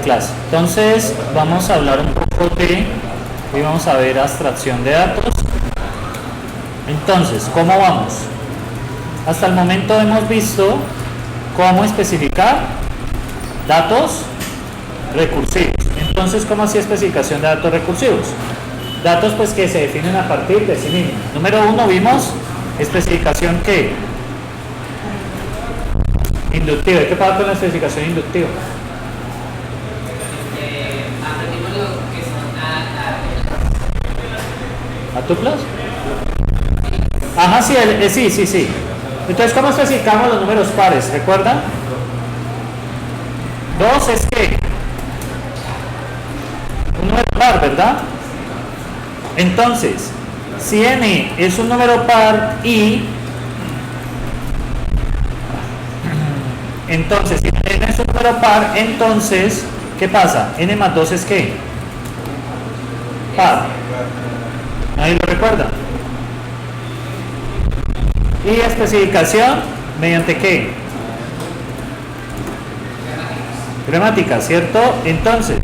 clase. Entonces vamos a hablar un poco de, hoy vamos a ver abstracción de datos. Entonces, ¿cómo vamos? Hasta el momento hemos visto cómo especificar datos recursivos. Entonces, ¿cómo así especificación de datos recursivos? Datos pues que se definen a partir de sí mismos. Número 1 vimos especificación ¿qué? Inductiva. ¿Qué pasa con la especificación inductiva? Aprendimos lo que son ¿A tuplas? Ajá, sí. Entonces, ¿cómo especificamos los números pares? ¿Recuerdan? 2 es ¿qué? Un número par, ¿verdad? Entonces, si n es un número par y entonces, si n es un número par, entonces, ¿qué pasa? N más 2 es ¿qué? Par. ¿Nadie lo recuerda? Y especificación, ¿mediante qué? Gramática, ¿cierto? Entonces,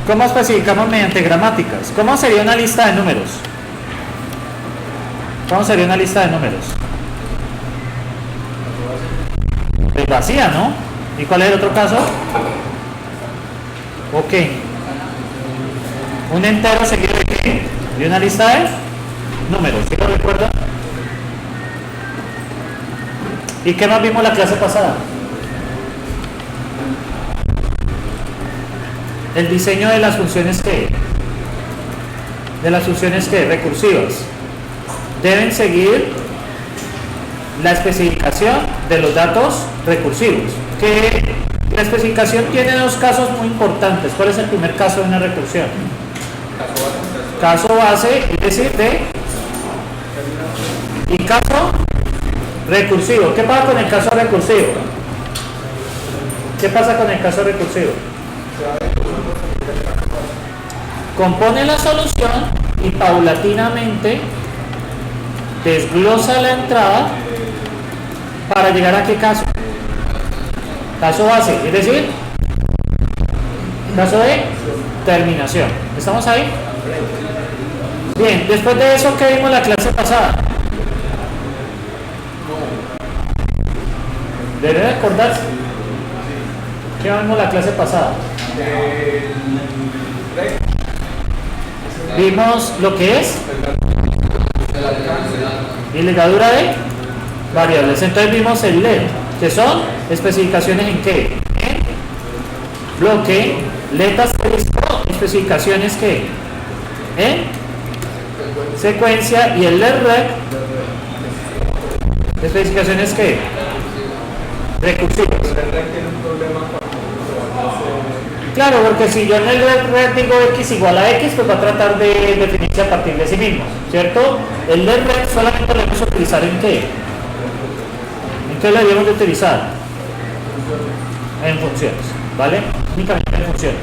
¿cómo especificamos mediante gramáticas? ¿Cómo sería una lista de números? ¿Cómo sería una lista de números? Pues vacía, ¿no? ¿Y cuál es el otro caso? Ok. Un entero seguido de qué? De una lista de números, ¿sí lo recuerdan? ¿Y qué más vimos la clase pasada? El diseño de las funciones que recursivas deben seguir la especificación de los datos recursivos, que la especificación tiene dos casos muy importantes. ¿Cuál es el primer caso de una recursión? Caso base, es decir, y caso recursivo. ¿Qué pasa con el caso recursivo? ¿Qué pasa con el caso recursivo? Compone la solución y paulatinamente desglosa la entrada para llegar a qué caso? Caso base, es decir, caso de terminación. ¿Estamos ahí? Bien, después de eso, ¿qué vimos la clase pasada? ¿Debe recordarse? ¿Qué vimos la clase pasada? Vimos lo que es y ligadura de variables. Entonces vimos el LED, que son especificaciones en qué? En bloque, LED asterisco, especificaciones que en secuencia, y el LED rec, especificaciones que recursivas. Claro, porque si yo en el red digo x igual a x, pues va a tratar de definirse a partir de sí mismo, ¿cierto? El red solamente lo vamos a utilizar ¿en qué? ¿En qué lo debemos de utilizar? En funciones, ¿vale? Únicamente en funciones.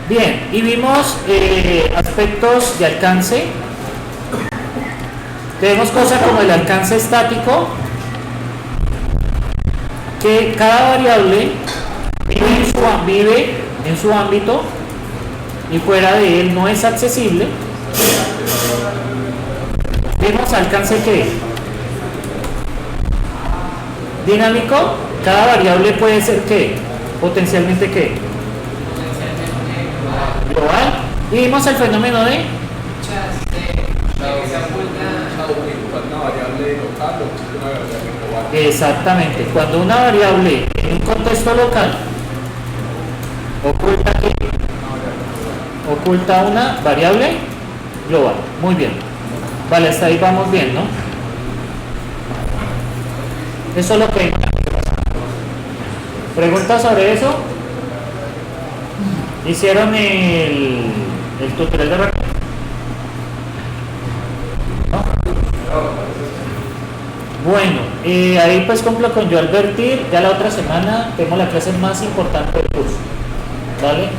Bien, y vimos aspectos de alcance. Tenemos cosas como el alcance estático, que cada variable vive en su ámbito y fuera de él no es accesible. Vimos alcance ¿qué? Dinámico. Cada variable puede ser ¿qué? Potencialmente ¿qué? Global. Y vimos el fenómeno de exactamente, cuando una variable en un contexto local oculta una variable global. Muy bien, vale, hasta ahí vamos bien, ¿no? Eso es lo que ¿preguntas sobre eso? ¿Hicieron el tutorial de Raquel? ¿No? Bueno, ahí pues cumplo con yo advertir, ya la otra semana tenemos la clase más importante del curso, ¿vale?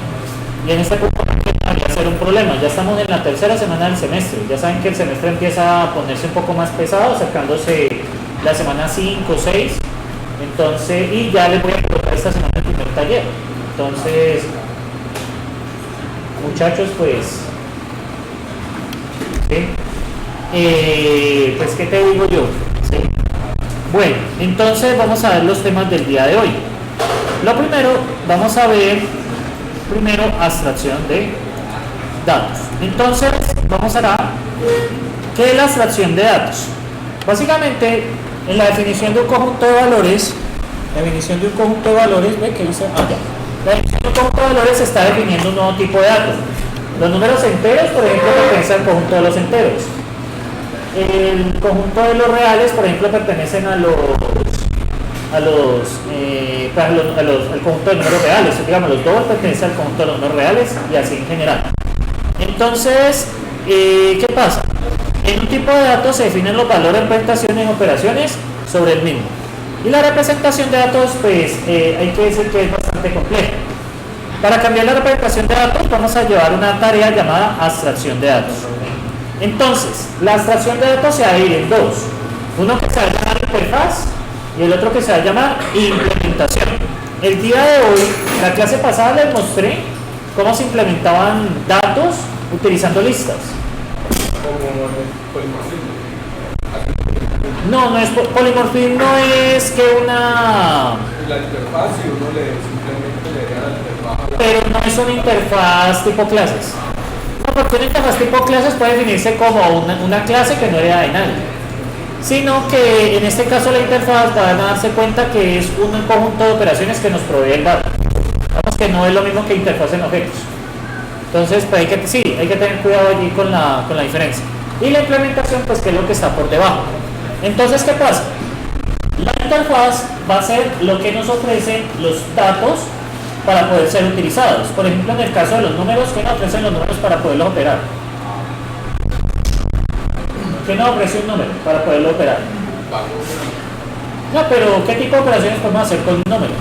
Y en esta componente habría ser un problema. Ya estamos en la tercera semana del semestre, ya saben que el semestre empieza a ponerse un poco más pesado, acercándose la semana 5 o 6, Entonces, y ya les voy a colocar esta semana el primer taller. Entonces, muchachos, pues, ¿sí? Pues, ¿qué te digo yo? ¿Sí? Bueno, entonces vamos a ver los temas del día de hoy. Lo primero, vamos a ver primero abstracción de datos. Entonces, vamos a ver qué es la abstracción de datos. Básicamente, en la definición de un conjunto de valores, ¿ve qué dice? Ah, ya. La definición de un conjunto de valores está definiendo un nuevo tipo de datos. Los números enteros, por ejemplo, pertenecen al conjunto de los enteros. El conjunto de los reales, por ejemplo, pertenecen al conjunto de números reales. Digamos, los dos pertenecen al conjunto de los números reales y así en general. Entonces, ¿qué pasa? En un tipo de datos se definen los valores, representaciones y operaciones sobre el mismo. Y la representación de datos, pues, hay que decir que es bastante compleja. Para cambiar la representación de datos, vamos a llevar una tarea llamada abstracción de datos. Entonces, la abstracción de datos se va a dividir en dos. Uno que se va a llamar interfaz y el otro que se va a llamar implementación. El día de hoy, la clase pasada les mostré cómo se implementaban datos utilizando listas. No, polimorfismo no es que una... La interfaz, si uno simplemente le da la interfaz. Pero no es una interfaz tipo clases. No, porque una interfaz tipo clases puede definirse como una clase que no hereda de nadie. Sino que en este caso la interfaz van a darse cuenta que es un conjunto de operaciones que nos provee el dato. Vamos, que no es lo mismo que interfaz en objetos. Entonces, pues hay que tener cuidado allí con la diferencia. Y la implementación, pues, que es lo que está por debajo. Entonces, ¿qué pasa? La interfaz va a ser lo que nos ofrecen los datos para poder ser utilizados. Por ejemplo, en el caso de los números, ¿qué nos ofrecen los números para poderlos operar? ¿Qué nos ofrece un número para poderlo operar? No, pero ¿qué tipo de operaciones podemos hacer con un número?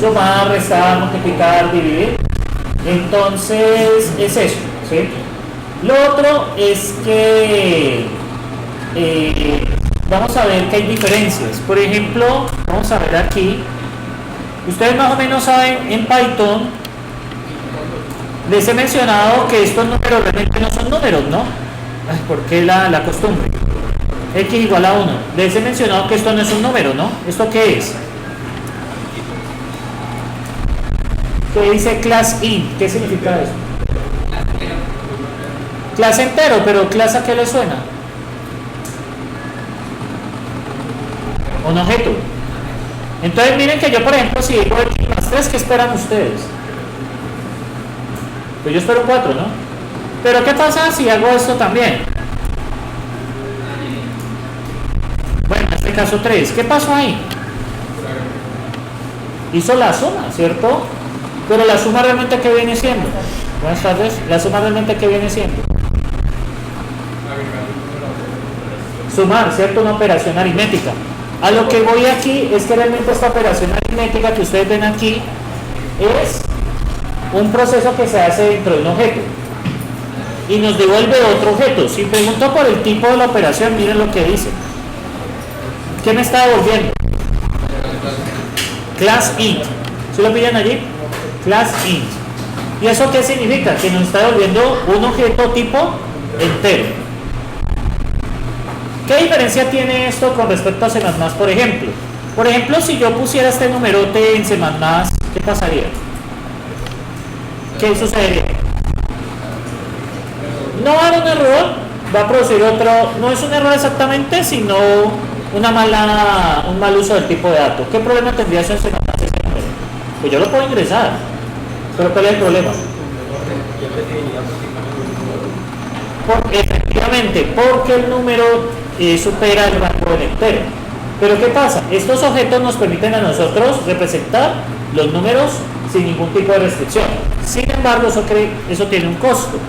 Sumar, restar, multiplicar, dividir. Entonces, es eso, ¿sí? Lo otro es que vamos a ver que hay diferencias. Por ejemplo, vamos a ver aquí. Ustedes más o menos saben, en Python les he mencionado que estos números realmente no son números, ¿no? ¿Por qué la costumbre? X igual a 1. Les he mencionado que esto no es un número, ¿no? ¿Esto qué es? ¿Qué dice class int? ¿Qué significa eso? Clase entero, pero clase, ¿a qué le suena? Un objeto. Entonces miren que yo, por ejemplo, si digo x más 3, ¿qué esperan ustedes? Pues yo espero 4, ¿no? Pero ¿qué pasa si hago esto también? Bueno, en este caso 3. ¿Qué pasó ahí? Hizo la suma, ¿cierto? Pero la suma realmente, ¿qué viene siendo? Buenas tardes. La suma realmente, ¿qué viene siendo? Sumar, ¿cierto? Una operación aritmética. A lo que voy aquí es que realmente esta operación aritmética que ustedes ven aquí es un proceso que se hace dentro de un objeto y nos devuelve otro objeto. Si pregunto por el tipo de la operación, miren lo que dice. ¿Qué me está devolviendo? Class int. ¿Sí lo pillan allí? Class int. ¿Y eso qué significa? Que nos está devolviendo un objeto tipo entero. ¿Qué diferencia tiene esto con respecto a C++, por ejemplo? Por ejemplo, si yo pusiera este numerote en C++, ¿qué pasaría? ¿Qué sucedería? No va a dar un error, va a producir otro, no es un error exactamente, sino un mal uso del tipo de dato. ¿Qué problema tendría eso en C++? Pues yo lo puedo ingresar, pero ¿cuál es el problema? Efectivamente, porque el número supera el rango del entero. Pero ¿qué pasa? Estos objetos nos permiten a nosotros representar los números sin ningún tipo de restricción. Sin embargo, eso tiene un costo.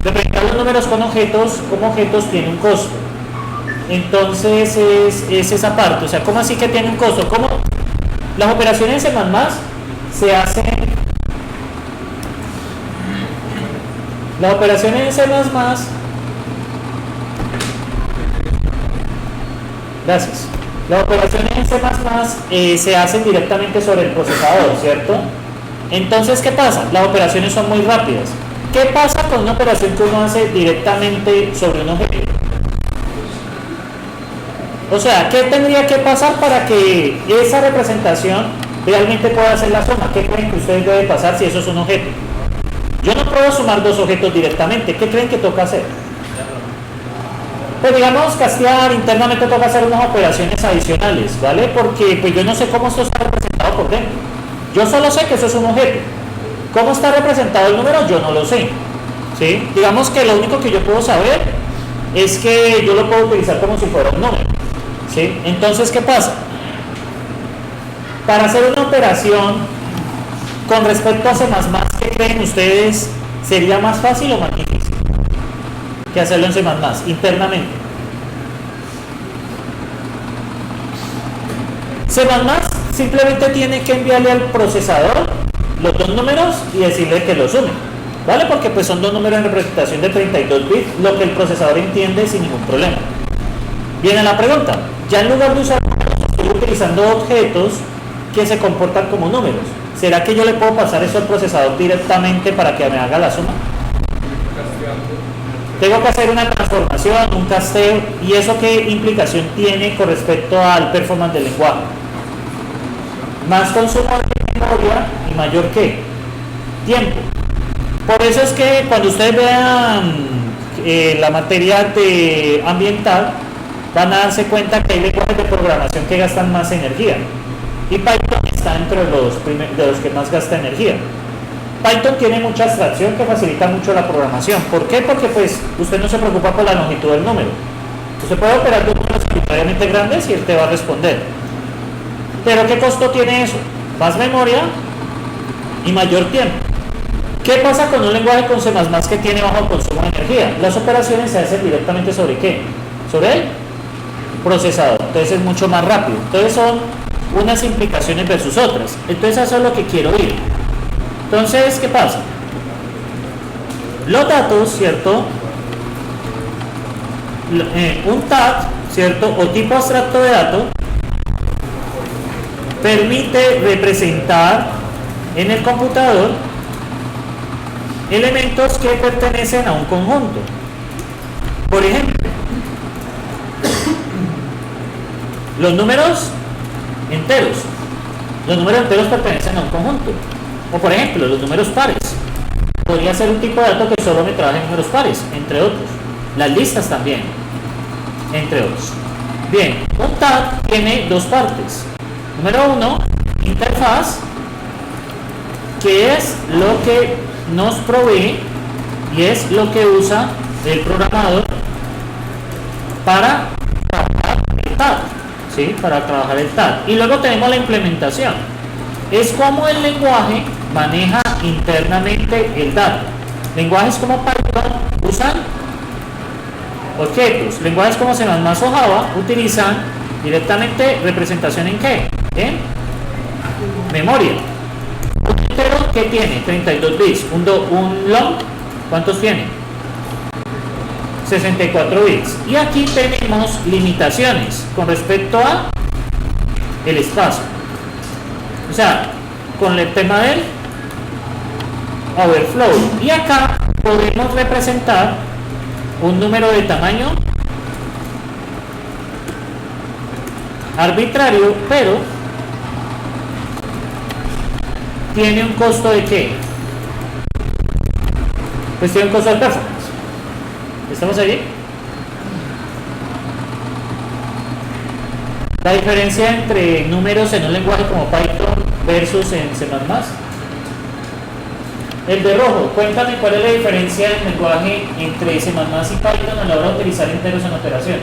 Representar los números como objetos tiene un costo. Entonces es esa parte. O sea, ¿cómo así que tiene un costo? ¿Cómo? Las operaciones en C++ se hacen... Las operaciones en C++... Gracias. Las operaciones en C++ se hacen directamente sobre el procesador, ¿cierto? Entonces, ¿qué pasa? Las operaciones son muy rápidas. ¿Qué pasa con una operación que uno hace directamente sobre un objeto? O sea, ¿qué tendría que pasar para que esa representación realmente pueda hacer la suma? ¿Qué creen que ustedes deben pasar si eso es un objeto? Yo no puedo sumar dos objetos directamente. ¿Qué creen que toca hacer? Pues digamos, castear, internamente toca hacer unas operaciones adicionales, ¿vale? Porque pues yo no sé cómo esto está representado por dentro. Yo solo sé que eso es un objeto. ¿Cómo está representado el número? Yo no lo sé, ¿sí? Digamos que lo único que yo puedo saber es que yo lo puedo utilizar como si fuera un número, ¿sí? Entonces, ¿qué pasa? Para hacer una operación con respecto a C++, ¿qué creen ustedes? ¿Sería más fácil o más difícil que hacerlo en C++ internamente? C++ simplemente tiene que enviarle al procesador los dos números y decirle que los sume, ¿vale? Porque pues son dos números en representación de 32 bits, lo que el procesador entiende sin ningún problema. Viene la pregunta, ya en lugar de usar números, estoy utilizando objetos que se comportan como números. ¿Será que yo le puedo pasar eso al procesador directamente para que me haga la suma? Tengo que hacer una transformación, un casteo, ¿y eso qué implicación tiene con respecto al performance del lenguaje? Más consumo de memoria y mayor ¿qué? Tiempo. Por eso es que cuando ustedes vean la materia de ambiental, van a darse cuenta que hay lenguajes de programación que gastan más energía. Y Python está entre de los que más gasta energía. Python tiene mucha abstracción que facilita mucho la programación. ¿Por qué? Porque pues usted no se preocupa por la longitud del número. Usted puede operar dos números arbitrariamente grandes y él te va a responder. Pero ¿qué costo tiene eso? Más memoria y mayor tiempo. ¿Qué pasa con un lenguaje con C++ que tiene bajo consumo de energía? Las operaciones se hacen directamente ¿sobre qué? Sobre el procesador. Entonces es mucho más rápido. Entonces son unas implicaciones versus otras. Entonces eso es lo que quiero ir. Entonces, ¿qué pasa? Los datos, ¿cierto? Un TAT, ¿cierto? O tipo abstracto de datos permite representar en el computador elementos que pertenecen a un conjunto. Por ejemplo, los números enteros. Los números enteros pertenecen a un conjunto. O por ejemplo, los números pares. Podría ser un tipo de dato que solo me trabaja en números pares, entre otros. Las listas también, entre otros. Bien, un TAG tiene dos partes. Número uno, interfaz, que es lo que nos provee y es lo que usa el programador para trabajar el TAG, ¿sí? Para trabajar el TAG. Y luego tenemos la implementación. Es como el lenguaje maneja internamente el dato. Lenguajes como Python usan objetos. Lenguajes como C++ o Java utilizan directamente representación ¿en qué? En memoria. Un entero que tiene 32 bits. Un long, ¿cuántos tiene? 64 bits. Y aquí tenemos limitaciones con respecto a el espacio. O sea, con el tema del overflow. Y acá podemos representar un número de tamaño arbitrario, pero tiene un costo de ¿qué? Pues tiene un costo de performance. ¿Estamos ahí? La diferencia entre números en un lenguaje como Python versus en C++. El de rojo, cuéntame cuál es la diferencia del lenguaje entre C++ y Python a la hora de utilizar enteros en operaciones.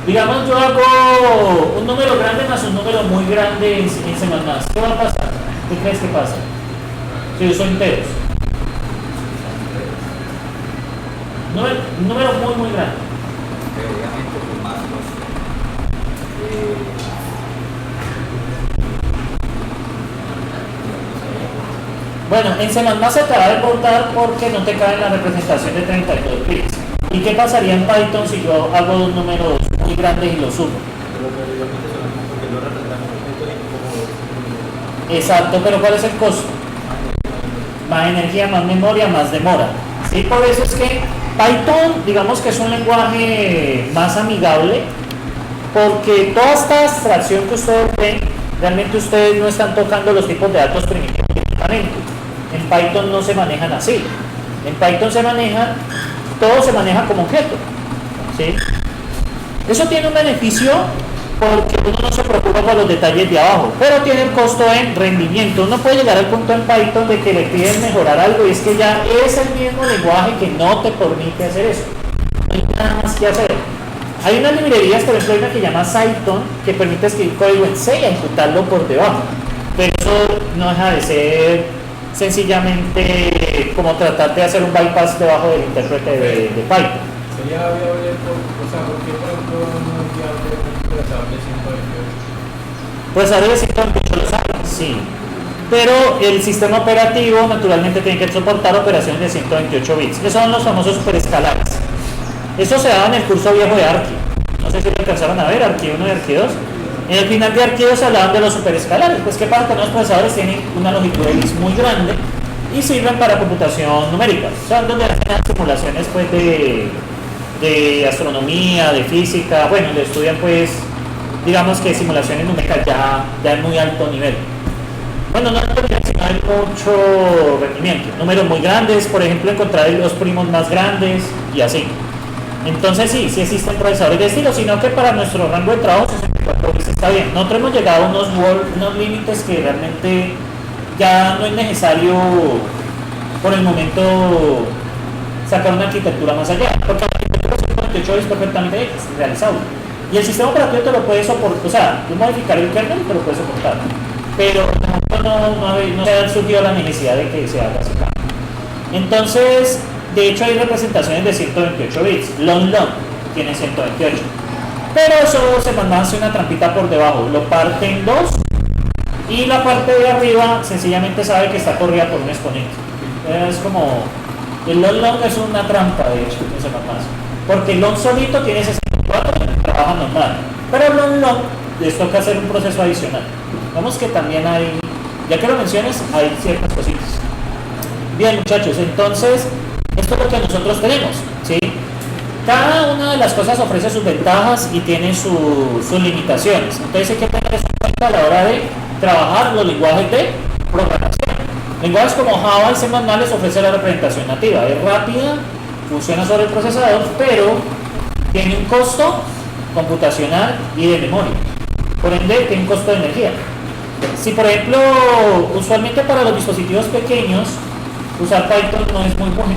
Digamos, yo hago un número grande más un número muy grande en C++. ¿Qué va a pasar? ¿Qué crees que pasa? Si uso enteros. Un número muy, muy grande. Obviamente, pues más Bueno, en C++ se te va a desbordar porque no te cabe en la representación de 32 bits. ¿Y qué pasaría en Python si yo hago dos números muy grandes y los sumo? Exacto, pero ¿cuál es el costo? Más energía, más memoria, más demora. ¿Sí? Por eso es que Python, digamos que es un lenguaje más amigable, porque toda esta abstracción que ustedes ven, realmente ustedes no están tocando los tipos de datos primitivos directamente. En Python no se manejan así. En Python todo se maneja como objeto. ¿Sí? Eso tiene un beneficio porque uno no se preocupa por los detalles de abajo, pero tiene el costo en rendimiento. Uno puede llegar al punto en Python de que le piden mejorar algo y es que ya es el mismo lenguaje que no te permite hacer eso. No hay nada más que hacer. Hay unas librerías, por ejemplo, hay una que llama Cython, que permite escribir código en C y ejecutarlo por debajo. Pero eso no deja de ser sencillamente como tratar de hacer un bypass debajo del intérprete de Python. ¿Sería viable por qué por ejemplo no es viable un procesador de 128? Pues ahora de 128 lo saben, sí. Pero el sistema operativo naturalmente tiene que soportar operaciones de 128 bits, que son los famosos superescalares. Eso se daba en el curso viejo de Arqui. No sé si lo alcanzaron a ver, Arqui 1 y Arqui 2. En el final de Arqui 2 se hablaban de los superescalares, pues que para que los procesadores tienen una longitud de bits muy grande y sirven para computación numérica. O sea, donde hacen simulaciones pues de astronomía, de física, bueno, le estudian pues, digamos que simulaciones numéricas ya en muy alto nivel. Bueno, no alto nivel, sino hay mucho rendimiento. Números muy grandes, por ejemplo, encontrar los primos más grandes y así. Entonces sí existen procesadores de estilo, sino que para nuestro rango de trabajo 64 bits está bien. Nosotros hemos llegado a unos límites que realmente ya no es necesario por el momento sacar una arquitectura más allá, porque la arquitectura 128 es perfectamente realizable. Y el sistema operativo te lo puede soportar, o sea, tú modificar el kernel te lo puede soportar, pero no se ha surgido la necesidad de que se haga así. Entonces, de hecho hay representaciones de 128 bits, long tiene 128, pero eso se hace una trampita por debajo, lo parte en dos y la parte de arriba sencillamente sabe que está corrida por un exponente. Es como, el long es una trampa de hecho, no sepa más, porque el long solito tiene 64 y trabaja normal, pero el long les toca hacer un proceso adicional. Vamos que también hay, ya que lo menciones, hay ciertas cositas. Bien muchachos, entonces esto es lo que nosotros tenemos, ¿sí? Cada una de las cosas ofrece sus ventajas y tiene sus limitaciones. Entonces hay que tener eso en cuenta a la hora de trabajar los lenguajes de programación. Lenguajes como Java y C++ les ofrece la representación nativa. Es rápida, funciona sobre el procesador, pero tiene un costo computacional y de memoria. Por ende, tiene un costo de energía. Si por ejemplo, usualmente para los dispositivos pequeños, usar Python no es muy bueno,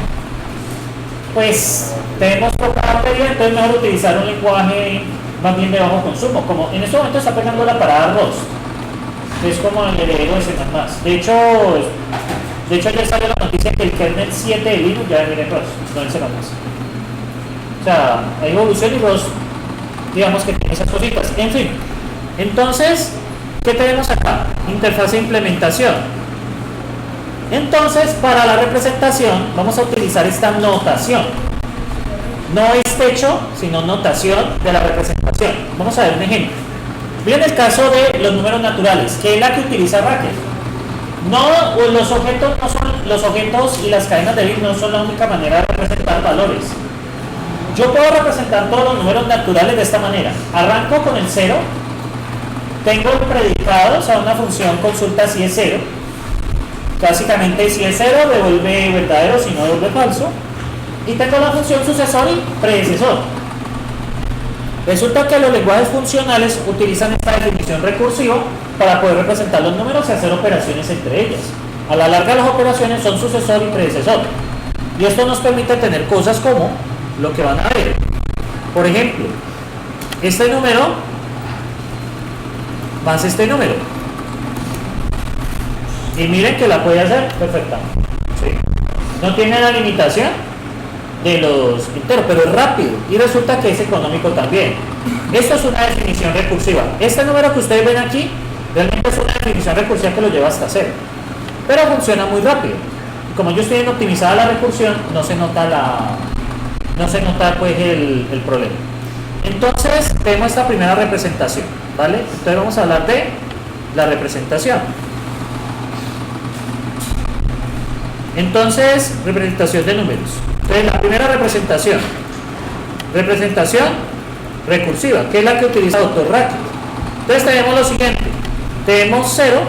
pues tenemos poca batería, entonces mejor utilizar un lenguaje más bien de bajo consumo, como en este momento está pegando la parada ROS, es como el heredero de C++. De hecho ayer salió la noticia que el kernel 7 de Linux ya viene en ROS, no en C++. O sea, hay evolución y ROS, digamos que tiene esas cositas. En fin, entonces, ¿qué tenemos acá? Interfaz de implementación. Entonces, para la representación vamos a utilizar esta notación. No es techo, sino notación de la representación. Vamos a ver un ejemplo. Miren el caso de los números naturales, que es la que utiliza Racket. Los objetos y las cadenas de bits no son la única manera de representar valores. Yo puedo representar todos los números naturales de esta manera. Arranco con el 0, tengo el predicado, o sea, una función consulta si es 0. Básicamente si es 0 devuelve verdadero, si no devuelve falso. Y tengo la función sucesor y predecesor. Resulta que los lenguajes funcionales utilizan esta definición recursiva para poder representar los números y hacer operaciones entre ellas. A la larga las operaciones son sucesor y predecesor. Y esto nos permite tener cosas como lo que van a ver. Por ejemplo, este número más este número. Y miren que la puede hacer perfectamente. ¿Sí? No tiene la limitación de los enteros, pero es rápido y resulta que es económico también. Esto es una definición recursiva. Este número que ustedes ven aquí realmente es una definición recursiva que lo lleva hasta 0. pero funciona muy rápido. Y como yo estoy en optimizada la recursión, no se nota pues el problema. Entonces tenemos esta primera representación, ¿vale? Entonces vamos a hablar de la representación. Entonces, representación de números. Entonces la primera representación recursiva, que es la que utiliza Dr. Racket. Entonces tenemos lo siguiente, tenemos 0,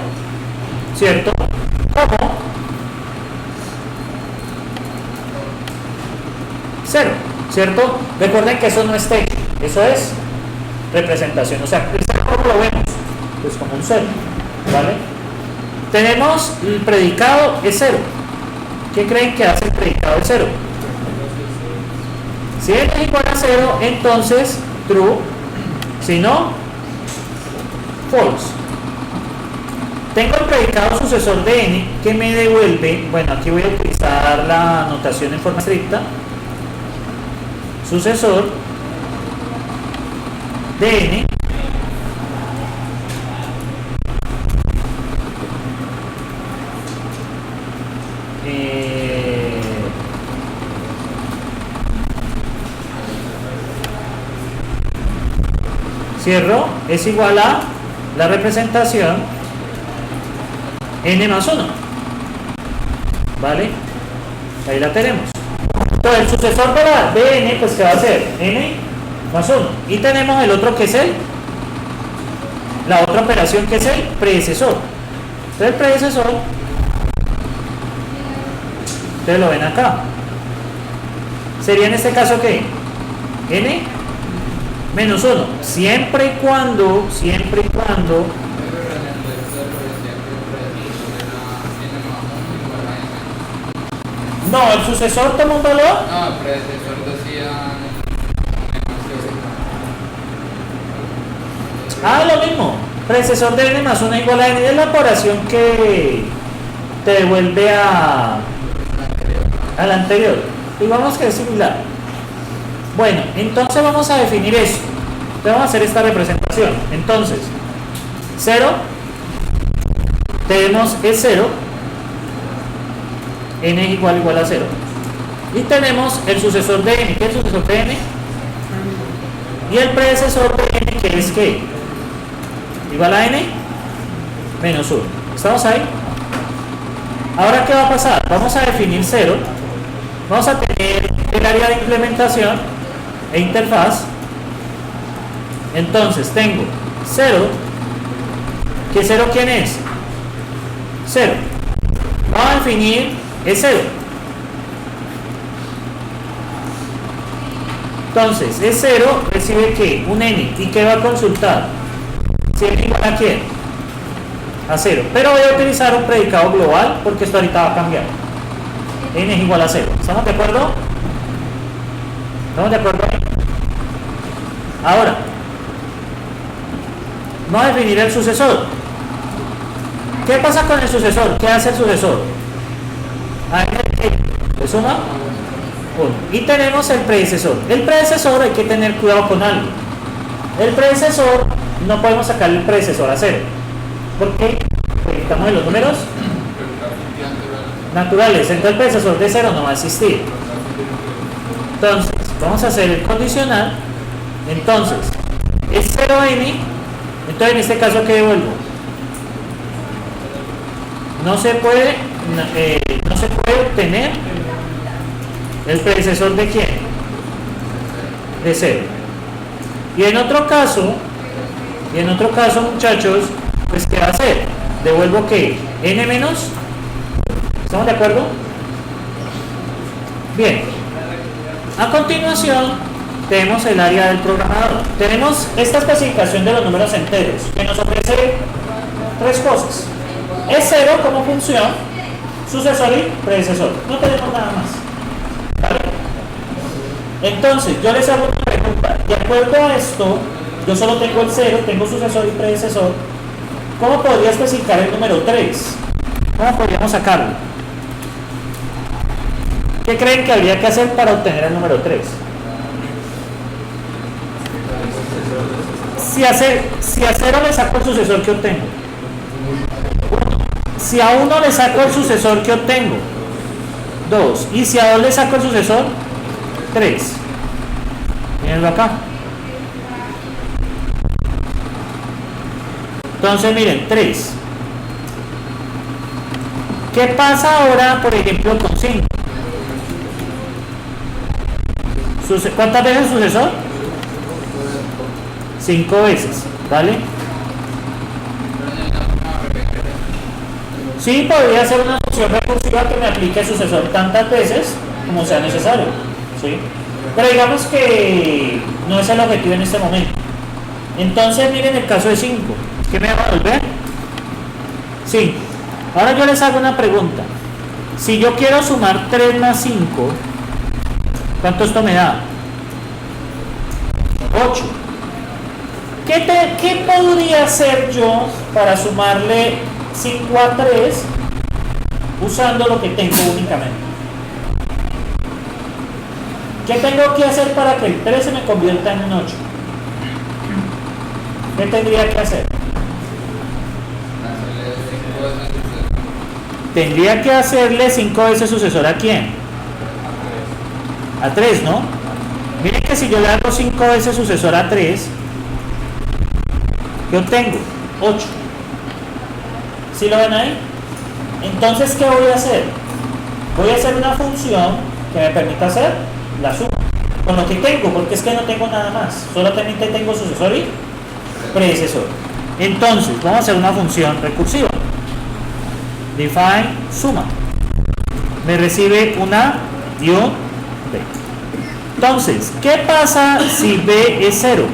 ¿cierto? Como 0, ¿cierto? Recuerden que eso no es texto, eso es representación, o sea, ¿cómo lo vemos? Pues como un 0, ¿vale? Tenemos el predicado es 0. ¿Qué creen que hace el predicado de 0? Si n es igual a 0, entonces true, si no, false. Tengo el predicado sucesor de n que me devuelve, bueno, aquí voy a utilizar la notación en forma estricta, sucesor de n cierro, es igual a la representación n más 1, ¿vale? Ahí la tenemos. Entonces el sucesor de n, pues ¿qué va a ser? N más 1. Y tenemos el otro que es la otra operación que es el predecesor. Entonces el predecesor, ustedes lo ven acá, sería en este caso ¿qué? N menos 1, siempre y cuando no, el sucesor toma un valor. No, el predecesor decía Lo mismo, predecesor de n más 1 igual a n, es la operación que te devuelve al anterior. Digamos que es similar. Bueno, entonces vamos a definir eso. Entonces vamos a hacer esta representación. Entonces, 0, tenemos el 0, n es igual a 0. Y tenemos el sucesor de n, ¿qué es el sucesor de n? Y el predecesor de n, que es ¿qué? Igual a n menos 1. ¿Estamos ahí? Ahora, ¿qué va a pasar? Vamos a definir 0. Vamos a tener el área de implementación e interfaz. Entonces tengo 0, que 0 ¿quién es? 0. Vamos a definir el 0. Entonces es 0, recibe ¿qué? Un n. ¿Y qué va a consultar? Si n igual a ¿quién? A 0. Pero voy a utilizar un predicado global porque esto ahorita va a cambiar. N es igual a 0. ¿Estamos de acuerdo? ¿Estamos de acuerdo ahí? Ahora, vamos a definir el sucesor. ¿Qué pasa con el sucesor? ¿Qué hace el sucesor? A n le suma 1. Y tenemos el predecesor. El predecesor hay que tener cuidado con algo. El predecesor, no podemos sacar el predecesor a 0. ¿Por qué? Porque estamos en los números naturales. Entonces el predecesor de 0 no va a existir. Entonces, vamos a hacer el condicional. Entonces, es 0n. Entonces en este caso, ¿qué devuelvo? No se puede obtener el predecesor de quién? De 0. Y en otro caso, muchachos, pues ¿qué va a hacer? Devuelvo ¿qué? N menos. ¿Estamos de acuerdo? Bien. A continuación tenemos el área del programador. Tenemos esta especificación de los números enteros que nos ofrece tres cosas. Es 0 como función, sucesor y predecesor. No tenemos nada más. ¿Vale? Entonces, yo les hago una pregunta. De acuerdo a esto, yo solo tengo el 0, tengo sucesor y predecesor. ¿Cómo podría especificar el número 3? ¿Cómo podríamos sacarlo? ¿Qué creen que habría que hacer para obtener el número 3? Si a 0 le saco el sucesor, ¿qué obtengo? Si a 1 le saco el sucesor, ¿qué obtengo? 2. Y si a 2 le saco el sucesor, 3. Mírenlo acá. Entonces miren, 3. ¿Qué pasa ahora, por ejemplo, con 5? ¿Cuántas veces sucesor? 5 veces, ¿vale? Sí, podría ser una función recursiva que me aplique sucesor tantas veces como sea necesario, ¿sí? Pero digamos que no es el objetivo en este momento. Entonces miren el caso de 5. ¿Qué me va a volver? 5. Ahora yo les hago una pregunta. Si yo quiero sumar 3 más 5, ¿cuánto esto me da? 8. ¿Qué podría hacer yo para sumarle 5 a 3 usando lo que tengo únicamente? ¿Qué tengo que hacer para que el 3 se me convierta en un 8? ¿Qué tendría que hacer? Tendría que hacerle 5 veces sucesor ¿a quién? A 3, ¿no? Miren que si yo le hago 5 veces sucesor a 3, ¿qué obtengo? 8. ¿Sí lo ven ahí? Entonces, ¿qué voy a hacer? Voy a hacer una función que me permita hacer la suma con lo que tengo, porque es que no tengo nada más. Solamente tengo sucesor y predecesor. Entonces, vamos a hacer una función recursiva. Define suma. Me recibe una y un B. Entonces, ¿qué pasa si B es 0?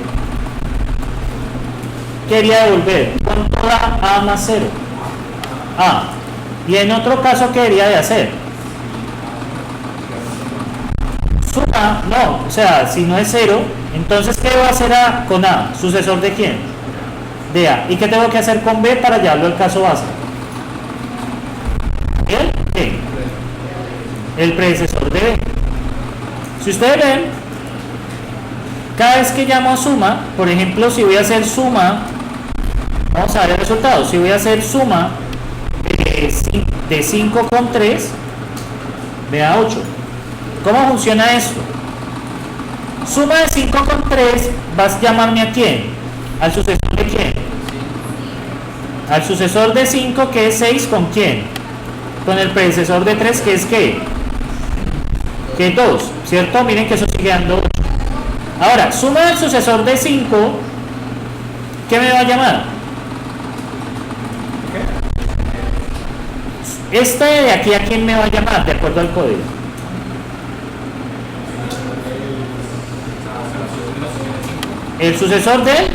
Quería devolver ¿cuánto da A más 0? A. Y en otro caso, ¿qué debería de hacer? Suma, no, o sea, si no es 0, entonces ¿qué va a hacer A con A? ¿Sucesor de quién? De A. ¿Y qué tengo que hacer con B para llevarlo al caso base? ¿El qué? El predecesor de B. Si ustedes ven, cada vez que llamo a suma, por ejemplo, si voy a hacer suma, vamos a ver el resultado. Si voy a hacer suma de 5 con 3, me da 8. ¿Cómo funciona esto? Suma de 5 con 3, vas a llamarme ¿a quién? ¿Al sucesor de quién? Al sucesor de 5, que es 6, ¿con quién? Con el predecesor de 3, que es ¿qué? Que es 2, ¿cierto? Miren que eso sigue dando 8. Ahora, suma del sucesor de 5, ¿qué me va a llamar? Este de aquí, ¿a quién me va a llamar? De acuerdo al código. El sucesor de él.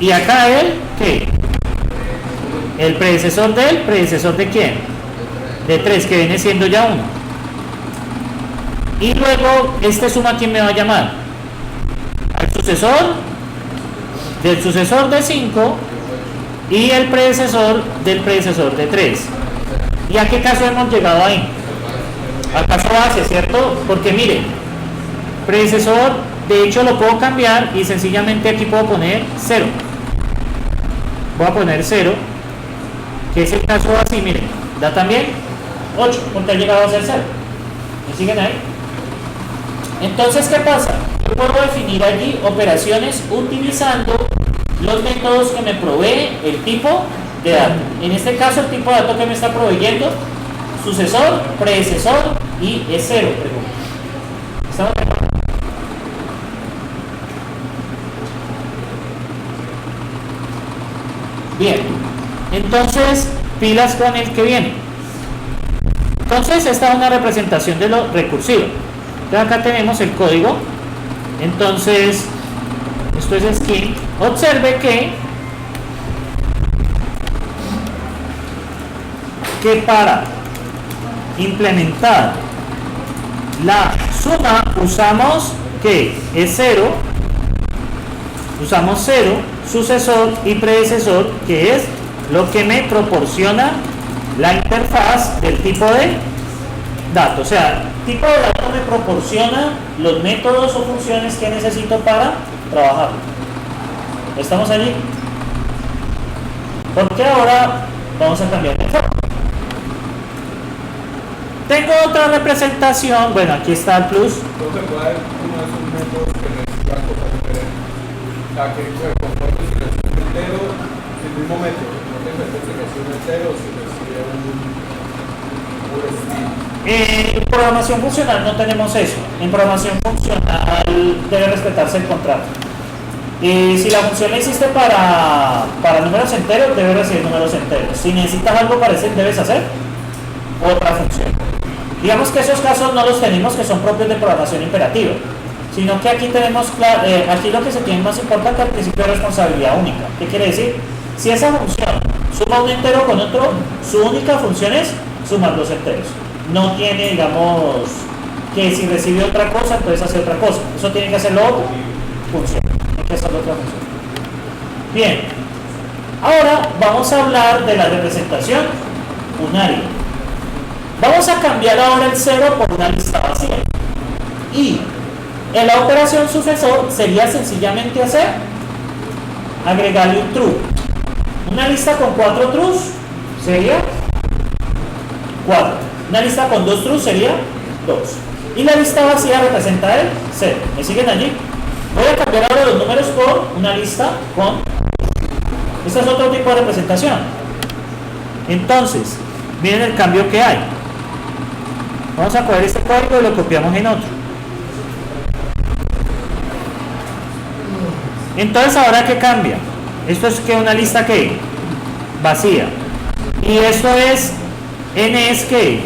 Y acá él, ¿qué? El predecesor de él, ¿predecesor de quién? De 3, que viene siendo ya 1. Y luego, este suma, ¿a quién me va a llamar? Al sucesor del sucesor de 5 y el predecesor del predecesor de 3. ¿Y a qué caso hemos llegado ahí? Al caso base, ¿cierto? Porque miren, predecesor, de hecho lo puedo cambiar y sencillamente aquí puedo poner 0. Voy a poner 0, que es el caso así, miren, da también 8, porque ha llegado a ser 0. ¿Me siguen ahí? Entonces, ¿qué pasa? Yo puedo definir allí operaciones utilizando los métodos que me provee el tipo de dato. En este caso, el tipo de dato que me está proveyendo, sucesor, predecesor y es 0, pregunto. ¿Estamos de acuerdo? Bien, entonces, pilas con el que viene. Entonces, esta es una representación de lo recursivo. Entonces, acá tenemos el código. Entonces, esto es skin. Observe que para implementar la suma usamos que es 0, usamos 0, sucesor y predecesor, que es lo que me proporciona la interfaz del tipo de dato. O sea, el tipo de dato me proporciona los métodos o funciones que necesito para trabajar. ¿Estamos allí? Porque ahora Vamos a cambiar de forma. Tengo otra representación, bueno, aquí está el plus. Entonces puede haber uno de esos métodos que reciba cosas diferentes. O sea, que conforme si recibe un entero, si el mismo método, no te metes si recibe un entero o si recibe un estilo. En programación funcional no tenemos eso. En programación funcional debe respetarse el contrato. Si la función la hiciste para números enteros, debe recibir números enteros. Si necesitas algo parecido, debes hacer otra función. Digamos que esos casos no los tenemos, que son propios de programación imperativa, sino que aquí tenemos, aquí lo que se tiene más importante al principio de responsabilidad única. ¿Qué quiere decir? Si esa función suma un entero con otro, su única función es sumar dos enteros. No tiene, digamos, que si recibe otra cosa, entonces hace otra cosa. Eso tiene que hacerlo otra función. Tiene que hacerlo otra función. Bien. Ahora vamos a hablar de la representación unaria. Vamos a cambiar ahora el 0 por una lista vacía. Y en la operación sucesor sería sencillamente agregarle un true. Una lista con 4 trues sería 4. Una lista con 2 trues sería 2. Y la lista vacía representa el 0. ¿Me siguen allí? Voy a cambiar ahora los números por una lista con... Este es otro tipo de representación. Entonces, miren el cambio que hay. Vamos a coger este código y lo copiamos en otro. Entonces, ¿ahora qué cambia? Esto es que una lista que vacía. Y esto es n es que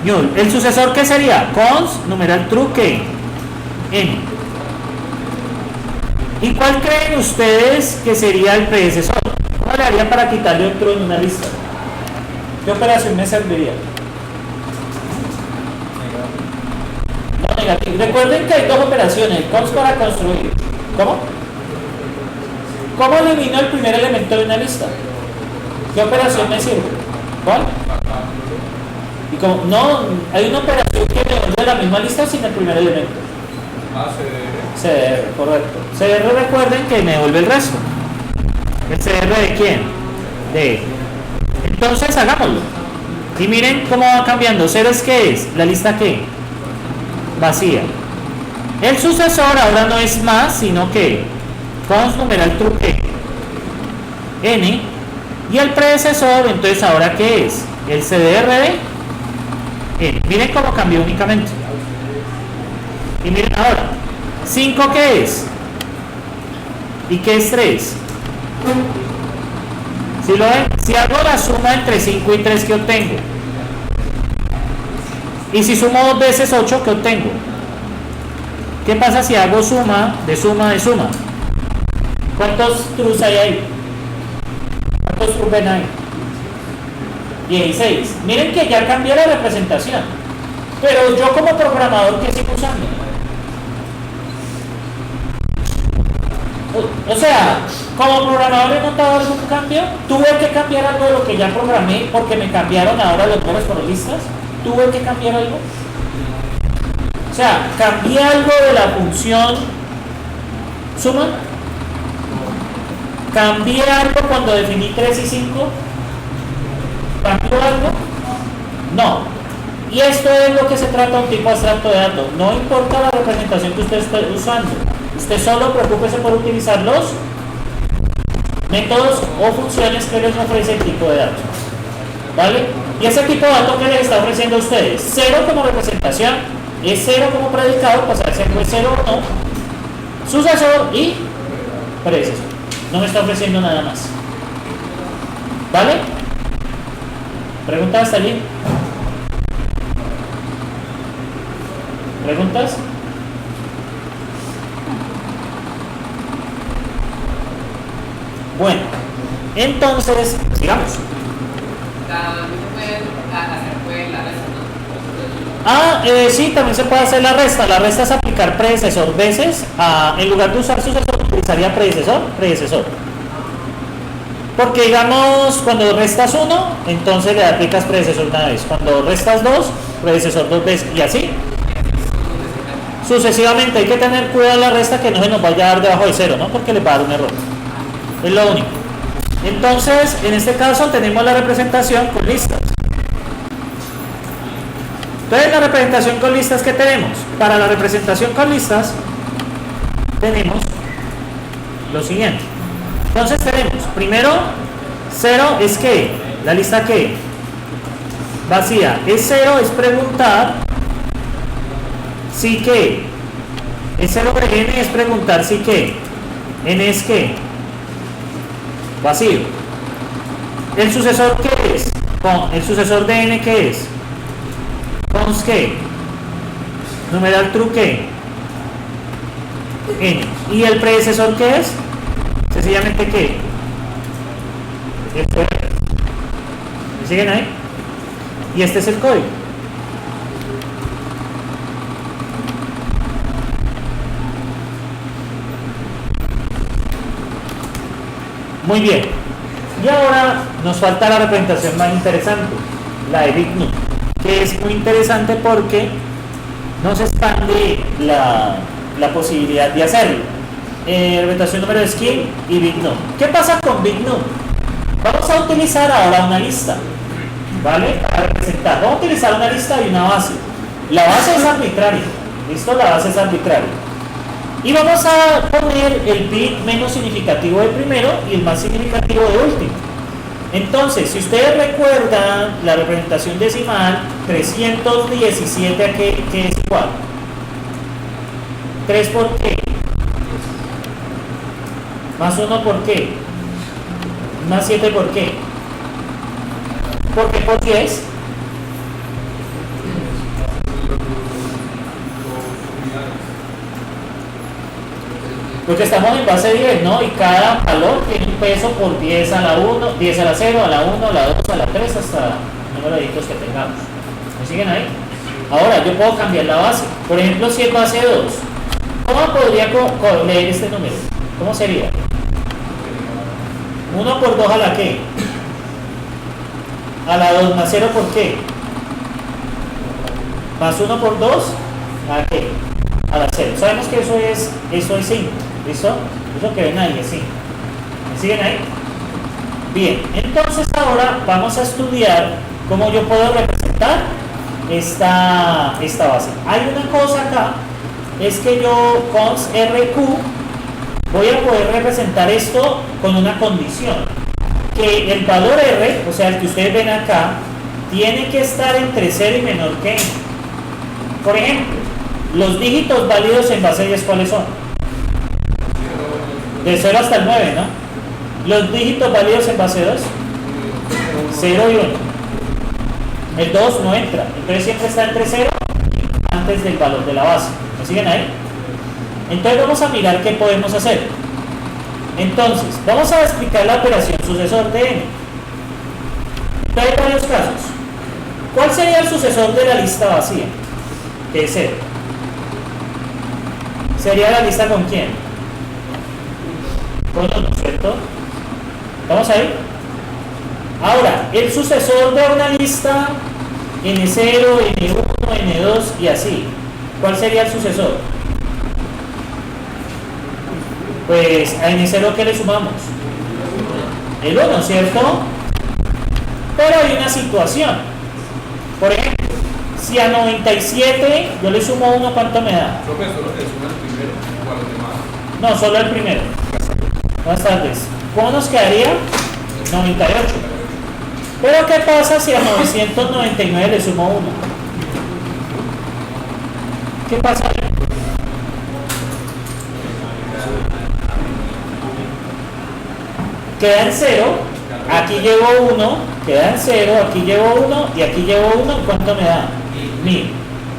null. El sucesor, ¿qué sería? Const numeral true que n. ¿Y cuál creen ustedes que sería el predecesor? ¿Cómo le harían para quitarle un true en una lista? ¿Qué operación me serviría? No, negativo. Recuerden que hay dos operaciones, el const para construir. ¿Cómo? ¿Cómo elimino el primer elemento de una lista? ¿Qué operación me sirve? ¿Cuál? Y como no, hay una operación que me devuelve la misma lista sin el primer elemento. CDR, correcto. CDR, recuerden que me devuelve el resto. ¿El CDR de quién? De. Entonces hagámoslo. Y miren cómo va cambiando. 0 es ¿qué es? La lista ¿qué? Vacía. El sucesor ahora no es más, sino que const numeral true que n. Y el predecesor, entonces ahora ¿qué es? El CDR de n. Miren cómo cambió únicamente. Y miren ahora, 5 ¿qué es? ¿Y qué es 3? Si lo ven, si hago la suma entre 5 y 3, ¿qué obtengo? Y si sumo dos veces 8, ¿qué obtengo? ¿Qué pasa si hago suma de suma de suma? ¿Cuántos trues hay ahí? ¿Cuántos trues ven ahí? 16. Miren que ya cambié la representación. Pero yo como programador, ¿qué sigo usando? O sea, como programador he notado algún cambio. Tuve que cambiar algo de lo que ya programé porque me cambiaron ahora los números por listas. Tuve que cambiar algo. O sea, cambié algo de la función suma. Cambié algo cuando definí 3 y 5. ¿Cambió algo? No. Y esto es lo que se trata de un tipo abstracto de datos. No importa la representación que usted esté usando. Usted solo preocúpese por utilizar los métodos o funciones que les ofrece el tipo de datos. ¿Vale? Y ese tipo de datos que les está ofreciendo a ustedes, 0 como representación, es 0 como predicado, pues a ver si fue 0 o no, sucesor y predecesor. No me está ofreciendo nada más. ¿Vale? ¿Preguntas hasta allí? ¿Preguntas? Bueno, entonces, sigamos. También se puede hacer la resta, ¿no? Sí, también se puede hacer la resta. La resta es aplicar predecesor veces. En lugar de usar sucesor, utilizaría predecesor. Porque digamos, cuando restas 1, entonces le aplicas predecesor una vez. Cuando restas 2, predecesor 2 veces. Y así. Sucesivamente, hay que tener cuidado en la resta que no se nos vaya a dar debajo de 0, ¿no? Porque le va a dar un error. Es lo único. Entonces, en este caso tenemos la representación con listas. Entonces, la representación con listas que tenemos. Para la representación con listas, tenemos lo siguiente. Entonces, tenemos primero, 0 es que, la lista que vacía. Es 0 es preguntar si que. Es 0 de n es preguntar si que. N es que. Vacío. ¿El sucesor qué es? El sucesor de n ¿qué es? Cons qué. Numeral true qué. N. ¿Y el predecesor qué es? Sencillamente qué. Esto es. ¿Me siguen ahí? Y este es el código. Muy bien. Y ahora nos falta la representación más interesante, la de Big Num, que es muy interesante porque nos expande la posibilidad de hacerlo. Representación número de skin y Big Num. ¿Qué pasa con Big Num? Vamos a utilizar ahora una lista, ¿vale? Para representar. Vamos a utilizar una lista y una base. La base es arbitraria. ¿Listo? La base es arbitraria. Y vamos a poner el bit menos significativo de primero y el más significativo de último. Entonces, si ustedes recuerdan la representación decimal, 317 a qué es igual. 3 por qué. Más 1 por qué. Más 7 por qué. ¿Por qué por 10? Porque estamos en base 10, ¿no? Y cada valor tiene un peso por 10 a la 1, 10 a la 0, a la 1, a la 2, a la 3, hasta el número de dígitos que tengamos. ¿Me siguen ahí? Ahora, yo puedo cambiar la base. Por ejemplo, si es base 2, ¿cómo podría leer este número? ¿Cómo sería? 1 por 2 a la qué? A la 2 más 0 por qué? Más 1 por 2 a qué? A la 0. Sabemos que eso es 5. ¿Listo? Eso que ven ahí es 5. ¿Me siguen ahí? Bien, entonces ahora vamos a estudiar cómo yo puedo representar esta base. Hay una cosa acá, es que yo cons RQ voy a poder representar esto con una condición, que el valor R, o sea el que ustedes ven acá, tiene que estar entre 0 y menor que n. Por ejemplo, los dígitos válidos en base 10, ¿cuáles son? De 0 hasta el 9, ¿no? Los dígitos válidos en base 2, 0 y 1. El 2 no entra, entonces siempre está entre 0 y antes del valor de la base. ¿Me siguen ahí? Entonces vamos a mirar qué podemos hacer. Entonces, vamos a explicar la operación sucesor de n. Entonces hay varios casos. ¿Cuál sería el sucesor de la lista vacía? Que es 0. ¿Sería la lista con quién? Con 1, ¿cierto? ¿Vamos ahí? Ahora, el sucesor de una lista n0, n1, n2 y así. ¿Cuál sería el sucesor? Pues a n0 ¿qué le sumamos? El 1, ¿cierto? Pero hay una situación. Por ejemplo, si a 97 yo le sumo 1, ¿cuánto me da? Profe, solo le suma el primero o a los demás. No, solo el primero. Buenas tardes. ¿Cómo nos quedaría? 98. Pero ¿qué pasa si a 999 le sumo 1? ¿Qué pasa? Queda en 0, aquí llevo 1, queda en 0, aquí llevo 1 y aquí llevo 1, ¿cuánto me da? 1000.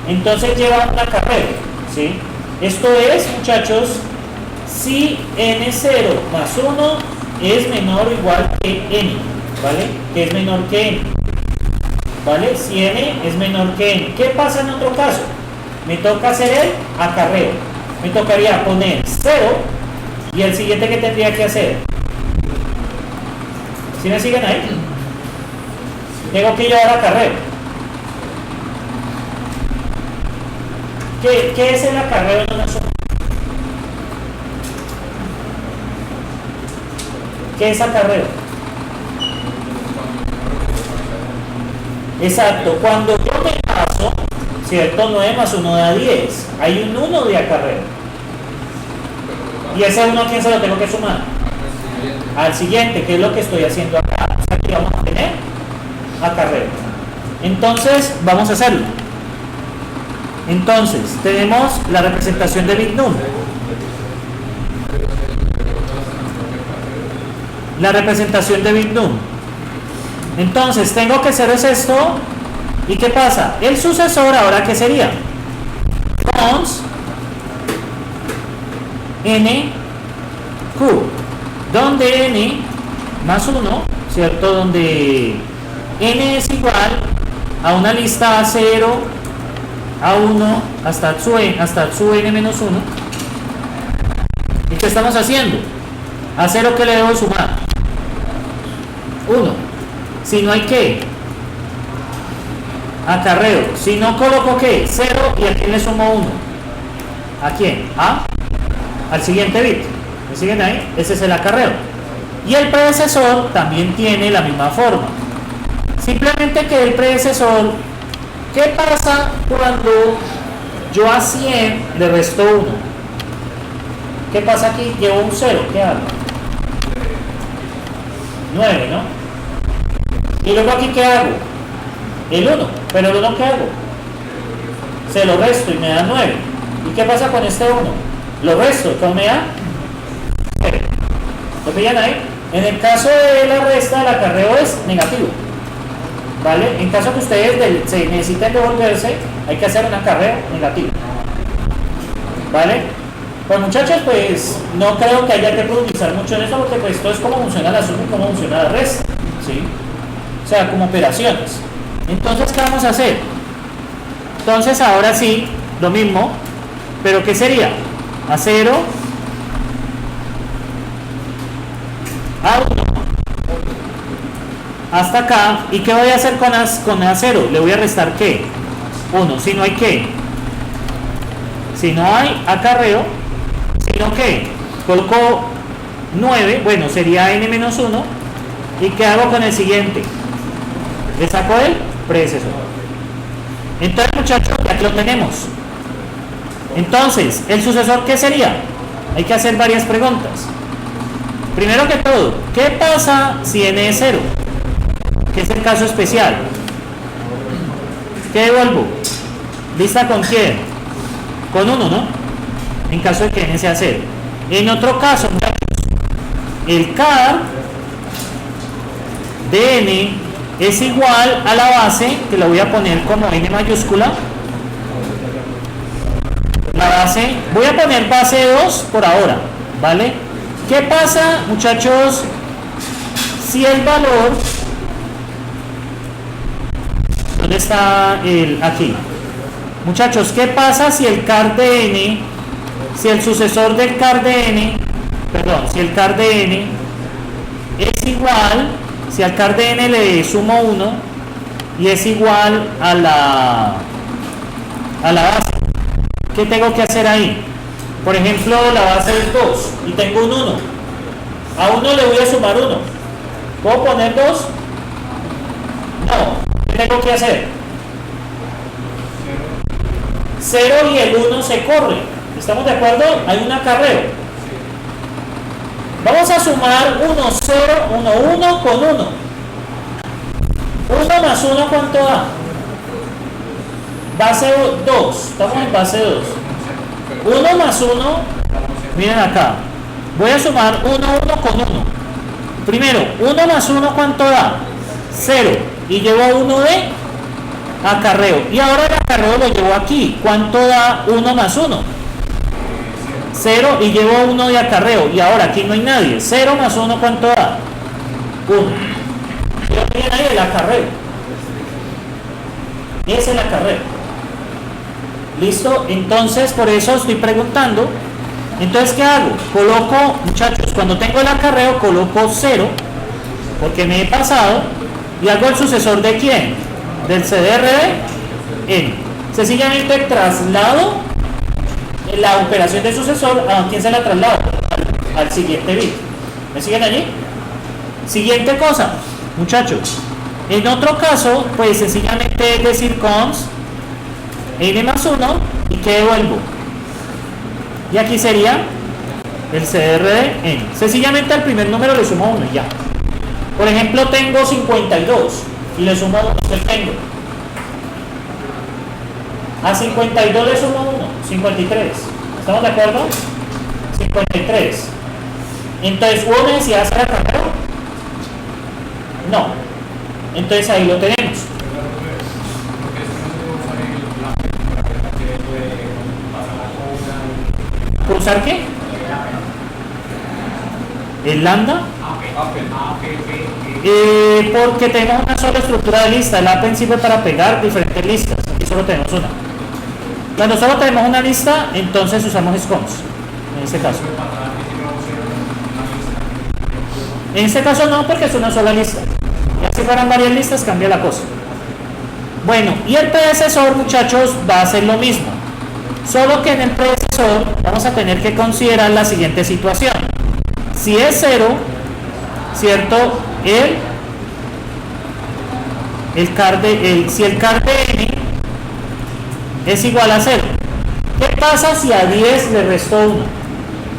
Entonces lleva un acarreo, ¿sí? Esto es, muchachos, si n0 más 1 es menor o igual que n, ¿vale? Que es menor que n, ¿vale? Si n es menor que n. ¿Qué pasa en otro caso? Me toca hacer el acarreo. Me tocaría poner 0 y el siguiente que tendría que hacer. ¿Sí me siguen ahí? Tengo que llevar acarreo. ¿Qué es el acarreo en una suma? ¿Qué es acarreo? Exacto, cuando yo me paso, ¿cierto? 9 más 1 da 10. Hay un 1 de acarreo. ¿Y ese 1 a quién se lo tengo que sumar? Al siguiente, que es lo que estoy haciendo acá. O sea, que vamos a tener acarreo. Entonces, vamos a hacerlo. Entonces, tenemos la representación de bit num. La representación de bit num. Entonces, tengo que hacer esto. ¿Y qué pasa? El sucesor, ¿ahora qué sería? Cons n q, donde n más 1, ¿cierto? Donde n es igual a una lista A0, A1, hasta su n menos 1. ¿Y qué estamos haciendo? A 0, ¿qué le debo sumar? 1. Si no hay ¿qué? Acarreo. Si no coloco ¿qué? 0, ¿y a quién le sumo 1? ¿A quién? Al siguiente bit. ¿Me siguen ahí? Ese es el acarreo. Y el predecesor también tiene la misma forma. Simplemente que el predecesor, ¿qué pasa cuando yo a 100 le resto 1? ¿Qué pasa aquí? Llevo un 0. ¿Qué hago? 9, ¿no? Y luego aquí ¿qué hago? El 1. Pero el 1 ¿qué hago? Se lo resto y me da 9. ¿Y qué pasa con este 1? Lo resto, ¿cómo me da? 0. ¿Lo pillan ahí? En el caso de la resta, el acarreo es negativo. ¿Vale? En caso que ustedes se necesiten devolverse, hay que hacer un acarreo negativo. ¿Vale? Pues muchachos, pues no creo que haya que profundizar mucho en eso, porque pues esto es cómo funciona la suma y cómo funciona la resta, ¿sí? O sea, como operaciones. Entonces, ¿qué vamos a hacer? Entonces, ahora sí, lo mismo, pero ¿qué sería? A0, A1, hasta acá. ¿Y qué voy a hacer con A0? Le voy a restar ¿qué? 1. Si no hay ¿qué? Si no hay acarreo, sino ¿qué? Coloco 9, bueno, sería n menos 1. ¿Y qué hago con el siguiente? Le saco el predecesor. Entonces, muchachos, aquí lo tenemos. Entonces, ¿el sucesor qué sería? Hay que hacer varias preguntas. Primero que todo, ¿qué pasa si n es 0? Que es el caso especial. ¿Qué devuelvo? ¿Lista con quién? Con 1, ¿no? En caso de que n sea 0. En otro caso, el car de n es igual a la base, que la voy a poner como n mayúscula. La base, voy a poner base 2 por ahora, ¿vale? ¿Qué pasa, muchachos, si el valor, ¿dónde está el? Aquí. Muchachos, ¿qué pasa si el car de n, si el sucesor del car de n, perdón, si el car de n es igual, si al car de n le sumo 1 y es igual a la base? ¿Qué tengo que hacer ahí? Por ejemplo, la base es 2 y tengo un 1. A 1 le voy a sumar 1. ¿Puedo poner 2? No. ¿Qué tengo que hacer? 0 y el 1 se corre. ¿Estamos de acuerdo? Hay un acarreo. Vamos a sumar 1, 0, 1, 1 con 1. 1 más 1, ¿cuánto da? Base 2. Estamos en base 2. 1 más 1, miren acá. Voy a sumar 1, 1 con 1. Primero, 1 más 1, ¿cuánto da? 0. Y llevo 1 de acarreo. Y ahora el acarreo lo llevo aquí. ¿Cuánto da 1 más 1? 0 y llevo 1 de acarreo. Y ahora aquí no hay nadie. 0 más 1, ¿cuánto da? 1. Yo tengo ahí el acarreo. Es el acarreo. ¿Listo? Entonces, por eso estoy preguntando. Entonces, ¿qué hago? Coloco, muchachos, cuando tengo el acarreo, coloco 0, porque me he pasado, y hago el sucesor ¿de quién? Del CDR de n. Sencillamente traslado la operación de sucesor. ¿A quién se la traslado? Al siguiente bit. ¿Me siguen allí? Siguiente cosa, muchachos. En otro caso, pues sencillamente es decir cons n más 1 y ¿qué devuelvo? Y aquí sería el CDR de n. Sencillamente al primer número le sumo 1 y ya. Por ejemplo, tengo 52 y le sumo 1, ¿qué tengo? A 52 le sumo 1, 53. ¿Estamos de acuerdo? 53. Entonces, ¿hubo necesidad de hacer acarreo? No. Entonces ahí lo tenemos. ¿Cruzar qué? ¿El lambda? Porque tenemos una sola estructura de lista. El append sirve para pegar diferentes listas. Aquí solo tenemos una. Cuando solo tenemos una lista, entonces usamos scons. En este caso. En este caso no, porque es una sola lista. Ya si fueran varias listas, cambia la cosa. Bueno, y el predecesor, muchachos, va a hacer lo mismo. Solo que en el predecesor vamos a tener que considerar la siguiente situación. Si es 0, ¿cierto? Si el car de n es igual a 0. ¿Qué pasa si a 10 le resto 1?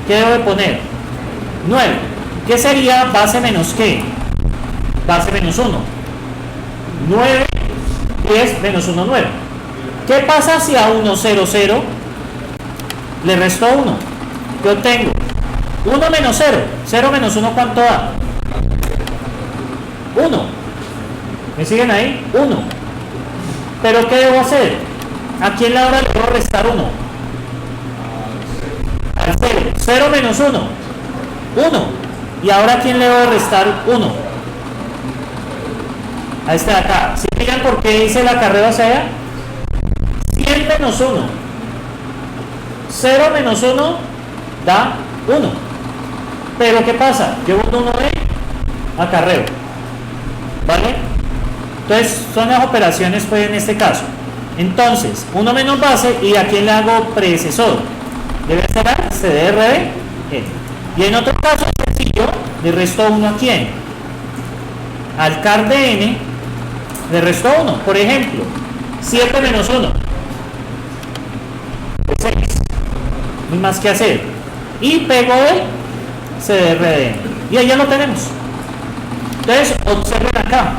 ¿Qué debo de poner? 9. ¿Qué sería base menos qué? Base menos 1. 9, 10 menos 1, 9. ¿Qué pasa si a 1, 0, 0 le resto 1? ¿Qué obtengo? 1 menos 0. 0 menos 1, ¿cuánto da? 1. ¿Me siguen ahí? 1. ¿Pero qué debo hacer? ¿A quién le ahora le debo restar 1? Al 0. 0 menos 1. 1. ¿Y ahora a quién le debo restar 1? A este de acá. ¿Sí miran por qué dice el acarreo hacia allá? 100 menos 1. 0 menos 1 da 1. Pero ¿qué pasa? Llevo un 1 de acarreo. ¿Vale? Entonces son las operaciones pues en este caso. Entonces, 1 menos base, ¿y a quién le hago predecesor? Debe ser a CDR de n. Y en otro caso sencillo, le resto 1 a quién? Al car de n le resto 1. Por ejemplo, 7 menos 1 es 6. No hay más que hacer. Y pego el CDR de n. Y ahí ya lo tenemos. Entonces, observen acá.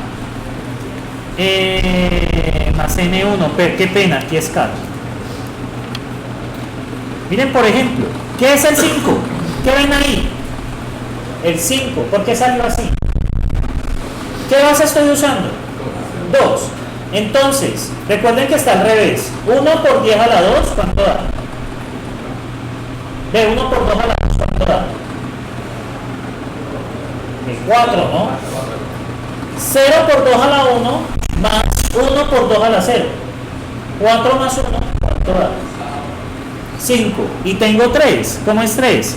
Más n1. Qué pena, aquí es car. Miren, por ejemplo, ¿qué es el 5? ¿Qué ven ahí? El 5. ¿Por qué salió así? ¿Qué base estoy usando? 2. Entonces, recuerden que está al revés. 1 por 10 a la 2, ¿cuánto da? De 1 por 2 a la 2, ¿cuánto da? De 4, ¿no? 0 por 2 a la 1 más 1 por 2 a la 0. 4 más 1, ¿cuánto da? 5. Y tengo 3. ¿Cómo es 3?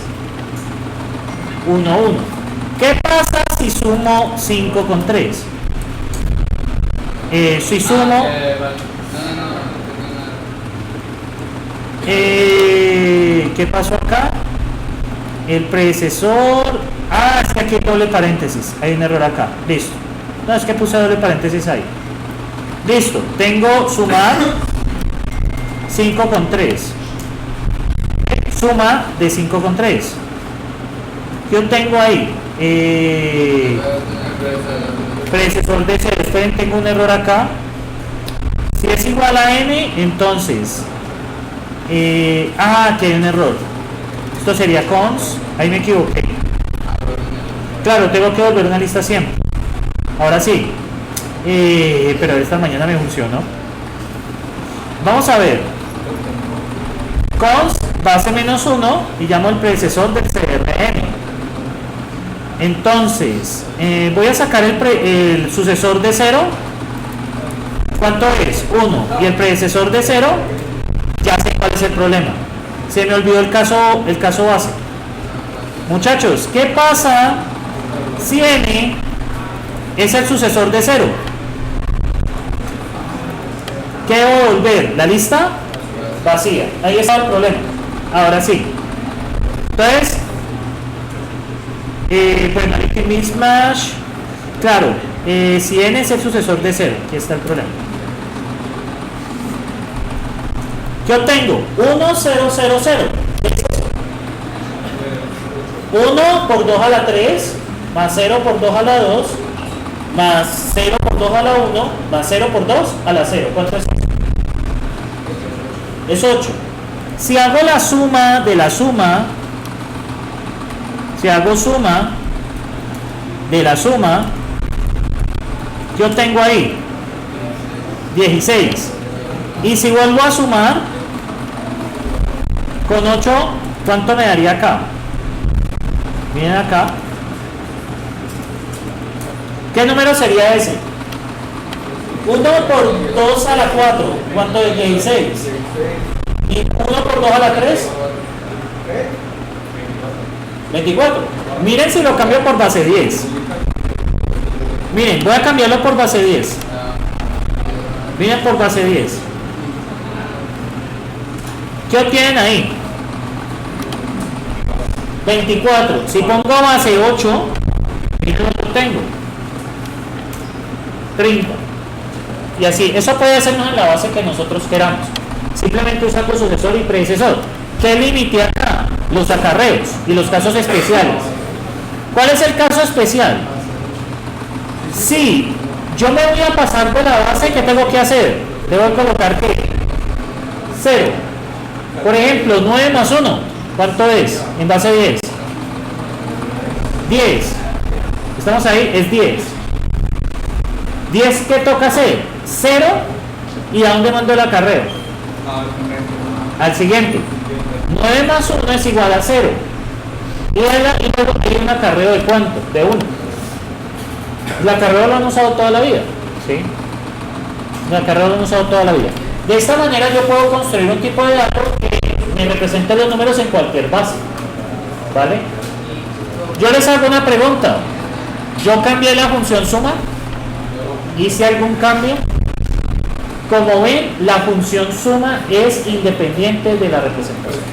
1, 1. ¿Qué pasa si sumo 5 con 3? Si sumo... ¿Qué pasó acá? El predecesor... es que aquí hay doble paréntesis. Hay un error acá. Listo. No, es que puse doble paréntesis ahí. Listo. Tengo sumar 5 con 3. Suma de 5 con 3. ¿Qué obtengo ahí? Predecesor de 0. Esperen, tengo un error acá. Si es igual a n, entonces que hay un error. Esto sería cons. Ahí me equivoqué. Claro, tengo que volver una lista siempre. Ahora sí. Pero esta mañana me funcionó. Vamos a ver. Cons base menos 1 y llamo el predecesor del CRN. Entonces, voy a sacar el sucesor de 0. ¿Cuánto es? 1. Y el predecesor de 0, ya sé cuál es el problema. Se me olvidó el caso base. Muchachos, ¿qué pasa si n es el sucesor de 0? ¿Qué debo volver? ¿La lista? Vacía. Ahí está el problema. Ahora sí. Entonces, pues mismatch. Claro, Si n es el sucesor de 0, aquí está el problema. ¿Qué obtengo? 1, 0, 0, 0. ¿Qué es eso? 1 por 2 a la 3, más 0 por 2 a la 2, más 0 por 2 a la 1, más 0 por 2 a la 0. ¿Cuánto es eso? Es 8. Si hago la suma de la suma, si hago suma de la suma, ¿qué obtengo ahí? 16. Y si vuelvo a sumar con 8, ¿cuánto me daría acá? Miren acá. ¿Qué número sería ese? 1 por 2 a la 4, ¿cuánto es? 16. ¿Y 1 por 2 a la 3? 24. Miren si lo cambio por base 10. Miren, voy a cambiarlo por base 10. Miren por base 10. ¿Qué obtienen ahí? 24. Si pongo base 8, miren lo que obtengo. 30. Y así, eso puede hacernos en la base que nosotros queramos. Simplemente usando sucesor y predecesor. ¿Qué límite acá? Los acarreos y los casos especiales. ¿Cuál es el caso especial? Si yo me voy a pasar de la base, ¿qué tengo que hacer? Debo colocar ¿qué? 0. Por ejemplo, 9 más 1, ¿cuánto es? En base 10. 10. ¿Estamos ahí? Es 10. 10, ¿qué toca hacer? 0. ¿Y a dónde mando el acarreo? Al siguiente. 9 más 1 es igual a 0. Y luego hay un acarreo de ¿cuánto? De 1. El acarreo lo han usado toda la vida. ¿Sí? El acarreo lo han usado toda la vida. De esta manera yo puedo construir un tipo de dato que me represente los números en cualquier base. ¿Vale? Yo les hago una pregunta. Yo cambié la función suma. ¿Hice algún cambio? Como ven, la función suma es independiente de la representación.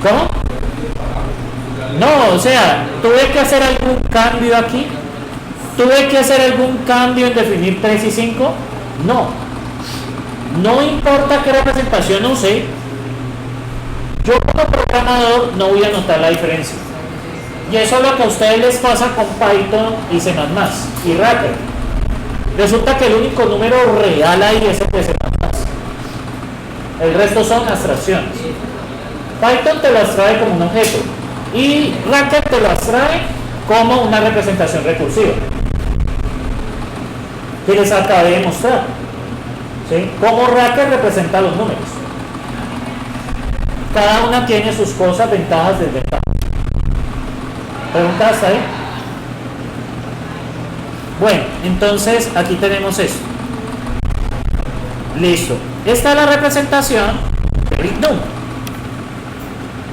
¿Cómo? No, o sea, ¿tuve que hacer algún cambio aquí? ¿Tuve que hacer algún cambio en definir 3 y 5? No. No importa qué representación use, yo como programador no voy a notar la diferencia. Y eso es lo que a ustedes les pasa con Python y C++ y Racket. Resulta que el único número real ahí es el de C++. El resto son abstracciones. Python te lo abstrae como un objeto y Racket te lo abstrae como una representación recursiva que les acabé de mostrar. ¿Sí? Cómo Racket representa los números. Cada una tiene sus cosas, ventajas, desventajas. ¿Preguntas ahí? Bueno, entonces aquí tenemos esto. Listo. Esta es la representación de Big Num.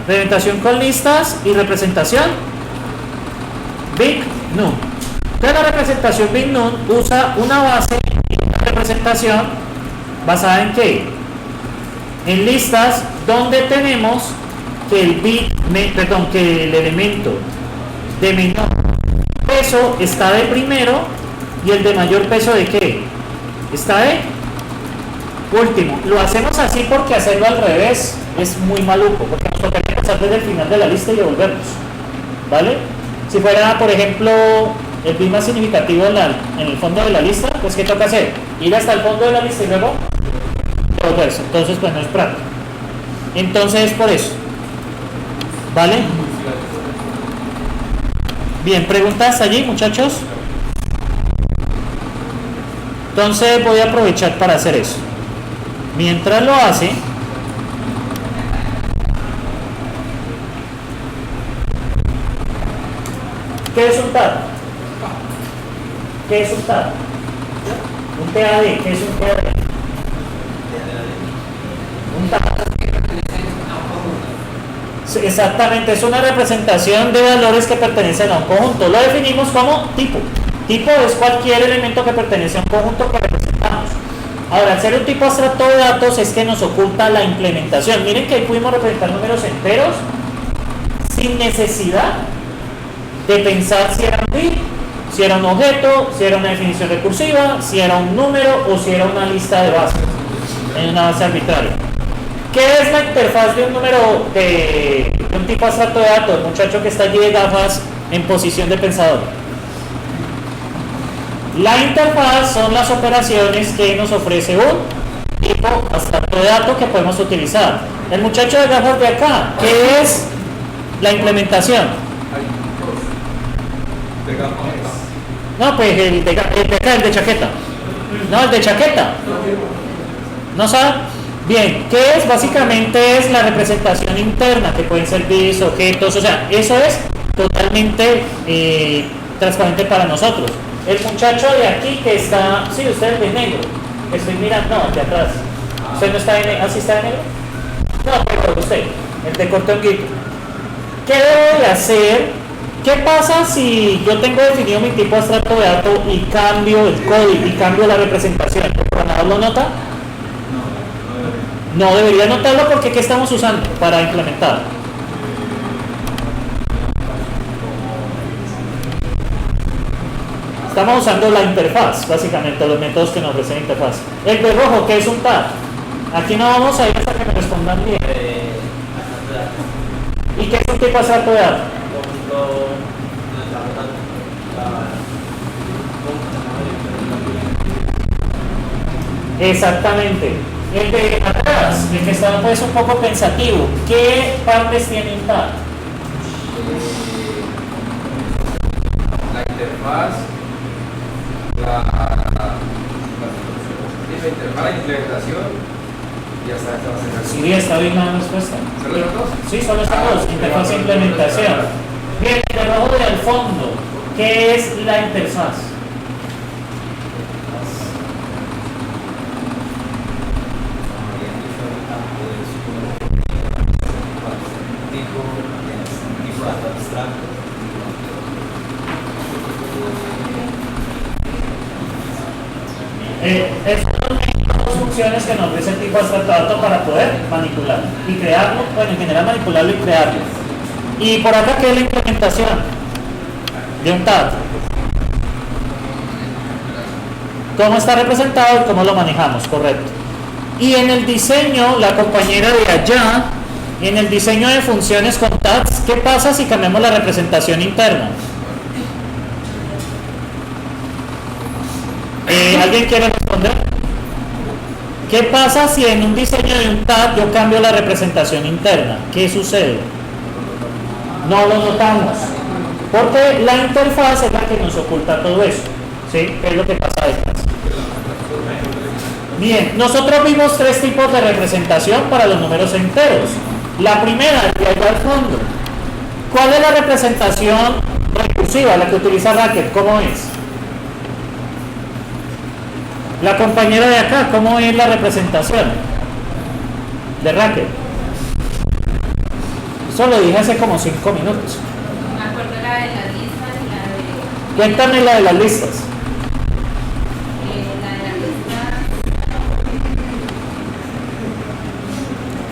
Representación con listas y representación Big Num. Entonces la representación Big Num usa una base y una representación basada en ¿qué? En listas donde tenemos que que el elemento de menor peso está de primero y el de mayor peso de ¿qué? Está de último. Lo hacemos así porque hacerlo al revés es muy maluco, porque nos tocaría pasar desde el final de la lista y devolvernos, ¿vale? Si fuera, por ejemplo, el bit más significativo en el fondo de la lista, pues ¿qué toca hacer? Ir hasta el fondo de la lista y luego devolverse. Entonces, pues no es práctico. Entonces, por eso, ¿vale? Bien, ¿preguntas allí, muchachos? Entonces voy a aprovechar para hacer eso. Mientras lo hace, ¿qué es un TAD? ¿Qué es un TAD? Un TAD, ¿qué es un TAD? Un TAD. Exactamente, es una representación de valores que pertenecen a un conjunto. Lo definimos como tipo. Tipo es cualquier elemento que pertenece a un conjunto que representamos. Ahora, al ser un tipo abstracto de datos es que nos oculta la implementación. Miren que ahí pudimos representar números enteros sin necesidad de pensar si eran bit, Si era un objeto, si era una definición recursiva, si era un número o si era una lista de bases en una base arbitraria. ¿Qué es la interfaz de un número de un tipo abstracto de datos? El muchacho que está allí de gafas en posición de pensador. La interfaz son las operaciones que nos ofrece un tipo abstracto de datos que podemos utilizar. El muchacho de gafas de acá, ¿qué es la implementación? Hay dos. De gafas. No, pues el de acá, el de chaqueta. No, el de chaqueta. ¿No sabe? Bien, ¿qué es? Básicamente es la representación interna, que pueden ser bits, objetos, o sea, eso es totalmente transparente para nosotros. El muchacho de aquí que está, sí, usted es de negro, estoy mirando, no, de atrás. ¿Usted no está de negro? ¿Ah, sí está de negro? No, pero usted, el de cortonguito. ¿Qué debo de hacer? ¿Qué pasa si yo tengo definido mi tipo abstracto de datos y cambio el código y cambio la representación? ¿El programador lo nota? No debería notarlo porque ¿qué estamos usando para implementar? Estamos usando la interfaz, básicamente, los métodos que nos ofrece la interfaz. El de rojo, ¿qué es un tag? Aquí no vamos a ir hasta que me respondan bien. ¿Y qué es un tipo abstracto de datos? Exactamente. El de atrás, el que está pues un poco pensativo, ¿qué partes tiene un tag? La interfaz, la interfaz, la implementación y hasta esta va a ser. Sí, está bien la respuesta. ¿Solo los dos? Sí, solo están dos, interfaz e implementación. Bien, el de abajo del fondo, ¿qué es la interfaz? Son dos funciones que nos ofrece el tipo abstracto de datos para poder manipularlo y crearlo, bueno, en general manipularlo y crearlo. Y por acá, ¿qué es la implementación de un tag? ¿Cómo está representado y cómo lo manejamos? Correcto. Y en el diseño, la compañera de allá, en el diseño de funciones con tags, ¿qué pasa si cambiamos la representación interna? ¿Alguien quiere responder? ¿Qué pasa si en un diseño de un tag yo cambio la representación interna? ¿Qué sucede? No lo notamos, porque la interfaz es la que nos oculta todo eso, ¿sí? ¿Qué es lo que pasa detrás? Bien, nosotros vimos tres tipos de representación para los números enteros. La primera, el de allá al fondo. ¿Cuál es la representación recursiva, la que utiliza Racket? ¿Cómo es? La compañera de acá, ¿cómo es la representación de Racket? Eso lo dije hace como 5 minutos. Me acuerdo la de las listas y la de... Cuéntame la de las listas. La de las listas...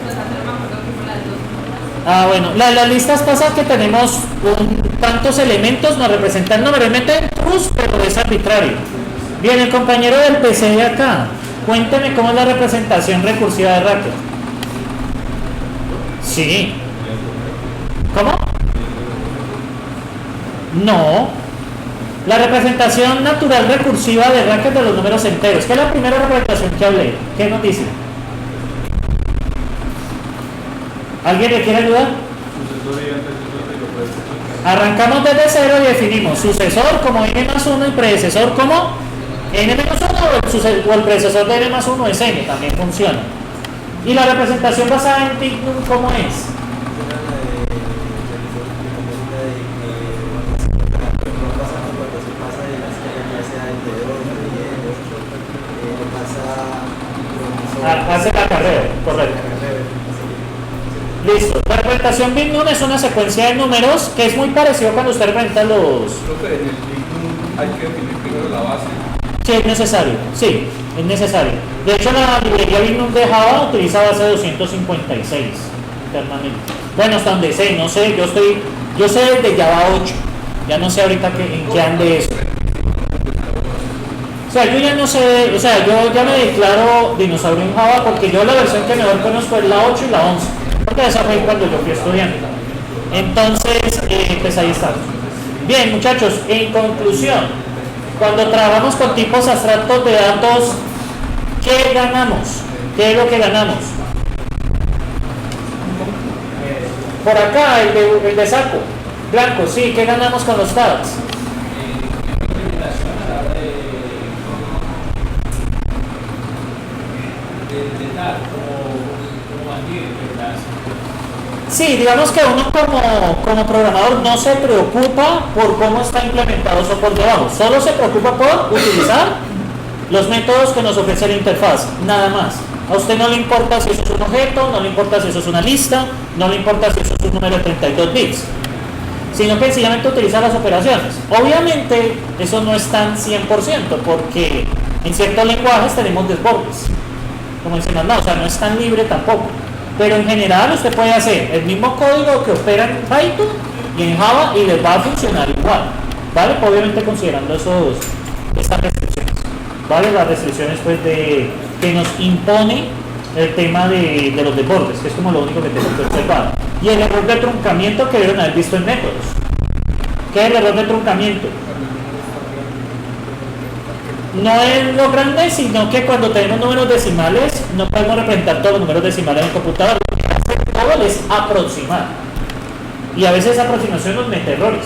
Pues antes no me acuerdo que fue las dos. Ah, bueno, la de las listas pasa que tenemos tantos elementos, nos representan numeralmente trus, pero es arbitrario. Bien, el compañero del PC de acá, cuénteme cómo es la representación recursiva de Racket. Sí. ¿Cómo? No. La representación natural recursiva de Racket de los números enteros, que es la primera representación que hablé. ¿Qué nos dice? ¿Alguien le quiere ayudar? Arrancamos desde cero y definimos sucesor como n+1 y predecesor como n-1 o el predecesor de n+1 es n, también funciona. Y la representación basada en dignum, ¿cómo es? Hace la carrera, correcto. Listo. La representación bignum es una secuencia de números que es muy parecido cuando usted representa los... Creo que en el bignum hay que definir primero la base. Sí, es necesario. Sí, es necesario. De hecho, la librería bignum de Java utiliza base 256 internamente. Bueno, hasta donde sé, no sé, yo sé desde Java 8. Ya no sé ahorita en qué ande eso. O sea, yo ya no sé, o sea, yo ya me declaro dinosaurio en Java porque yo la versión que mejor conozco es la 8 y la 11, porque esa fue cuando yo fui estudiante. Entonces, pues ahí está. Bien, muchachos, en conclusión, cuando trabajamos con tipos abstractos de datos, ¿qué ganamos? ¿Qué es lo que ganamos? Por acá, el de saco, blanco, sí, ¿qué ganamos con los tags? Sí, digamos que uno como programador no se preocupa por cómo está implementado eso por debajo, solo se preocupa por utilizar los métodos que nos ofrece la interfaz, nada más. A usted no le importa si eso es un objeto, no le importa si eso es una lista, no le importa si eso es un número de 32 bits, sino que sencillamente utiliza las operaciones. Obviamente eso no es tan 100% porque en ciertos lenguajes tenemos desbordes, como dicen, no, o sea, no es tan libre tampoco. Pero en general usted puede hacer el mismo código que opera en Python y en Java y les va a funcionar igual, ¿vale? Obviamente considerando estas restricciones, ¿vale? Las restricciones pues que nos impone el tema de los desbordes, que es como lo único que tenemos que observar. Y el error de truncamiento que deben haber visto en métodos. ¿Qué es el error de truncamiento? No es lo grande, sino que cuando tenemos números decimales no podemos representar todos los números decimales en el computador. Lo que hace todo es aproximar, y a veces esa aproximación nos mete errores.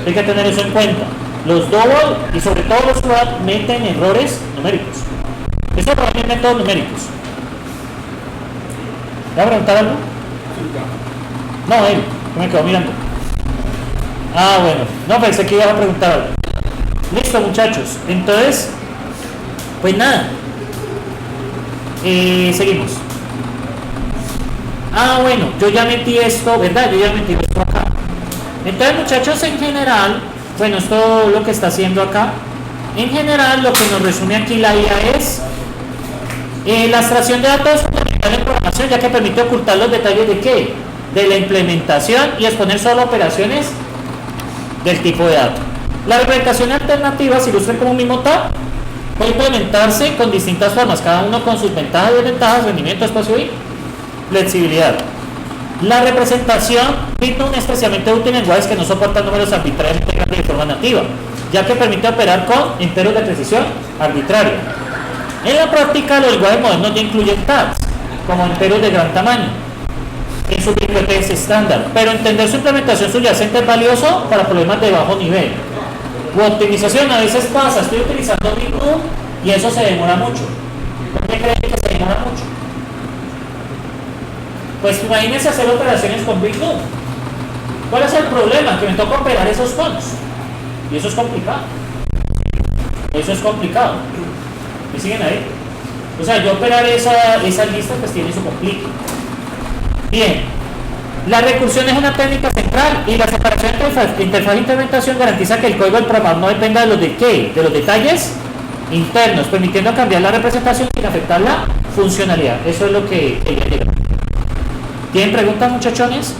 Hay que tener eso en cuenta. Los double y sobre todo los quad meten errores numéricos. Eso para mí es métodos numéricos. ¿Le va a preguntar algo? No, él, me quedó mirando. Ah, bueno, no, pensé que iba a preguntar algo. Listo, muchachos, entonces pues nada, seguimos. Ah, bueno, yo ya metí esto, ¿verdad? Yo ya metí esto acá. Entonces, muchachos, en general, bueno, esto lo que está haciendo acá, en general lo que nos resume aquí la IA es la extracción de datos fundamental en programación, ya que permite ocultar los detalles de qué, de la implementación y exponer solo operaciones del tipo de dato. La representación alternativa se ilustra como un mismo tab, puede implementarse con distintas formas, cada uno con sus ventajas y desventajas, rendimiento, espacio y flexibilidad. La representación Python es especialmente útil en lenguajes que no soportan números arbitrarios de forma nativa, ya que permite operar con enteros de precisión arbitraria. En la práctica, los lenguajes modernos ya incluyen tags, como enteros de gran tamaño, en su bibliotecas estándar, pero entender su implementación subyacente es valioso para problemas de bajo nivel. U optimización, a veces pasa, estoy utilizando Big Boom y eso se demora mucho. ¿Por qué creen que se demora mucho? Pues imagínense hacer operaciones con Big Boom. ¿Cuál es el problema? Que me toca operar esos fondos. Y eso es complicado. Eso es complicado. ¿Me siguen ahí? O sea, yo operar esa lista pues tiene su complique. Bien. La recursión es una técnica central y la separación entre interfaz e implementación garantiza que el código del programador no dependa de los detalles internos, permitiendo cambiar la representación sin afectar la funcionalidad. Eso es lo que ella llega. ¿Tienen preguntas, muchachones?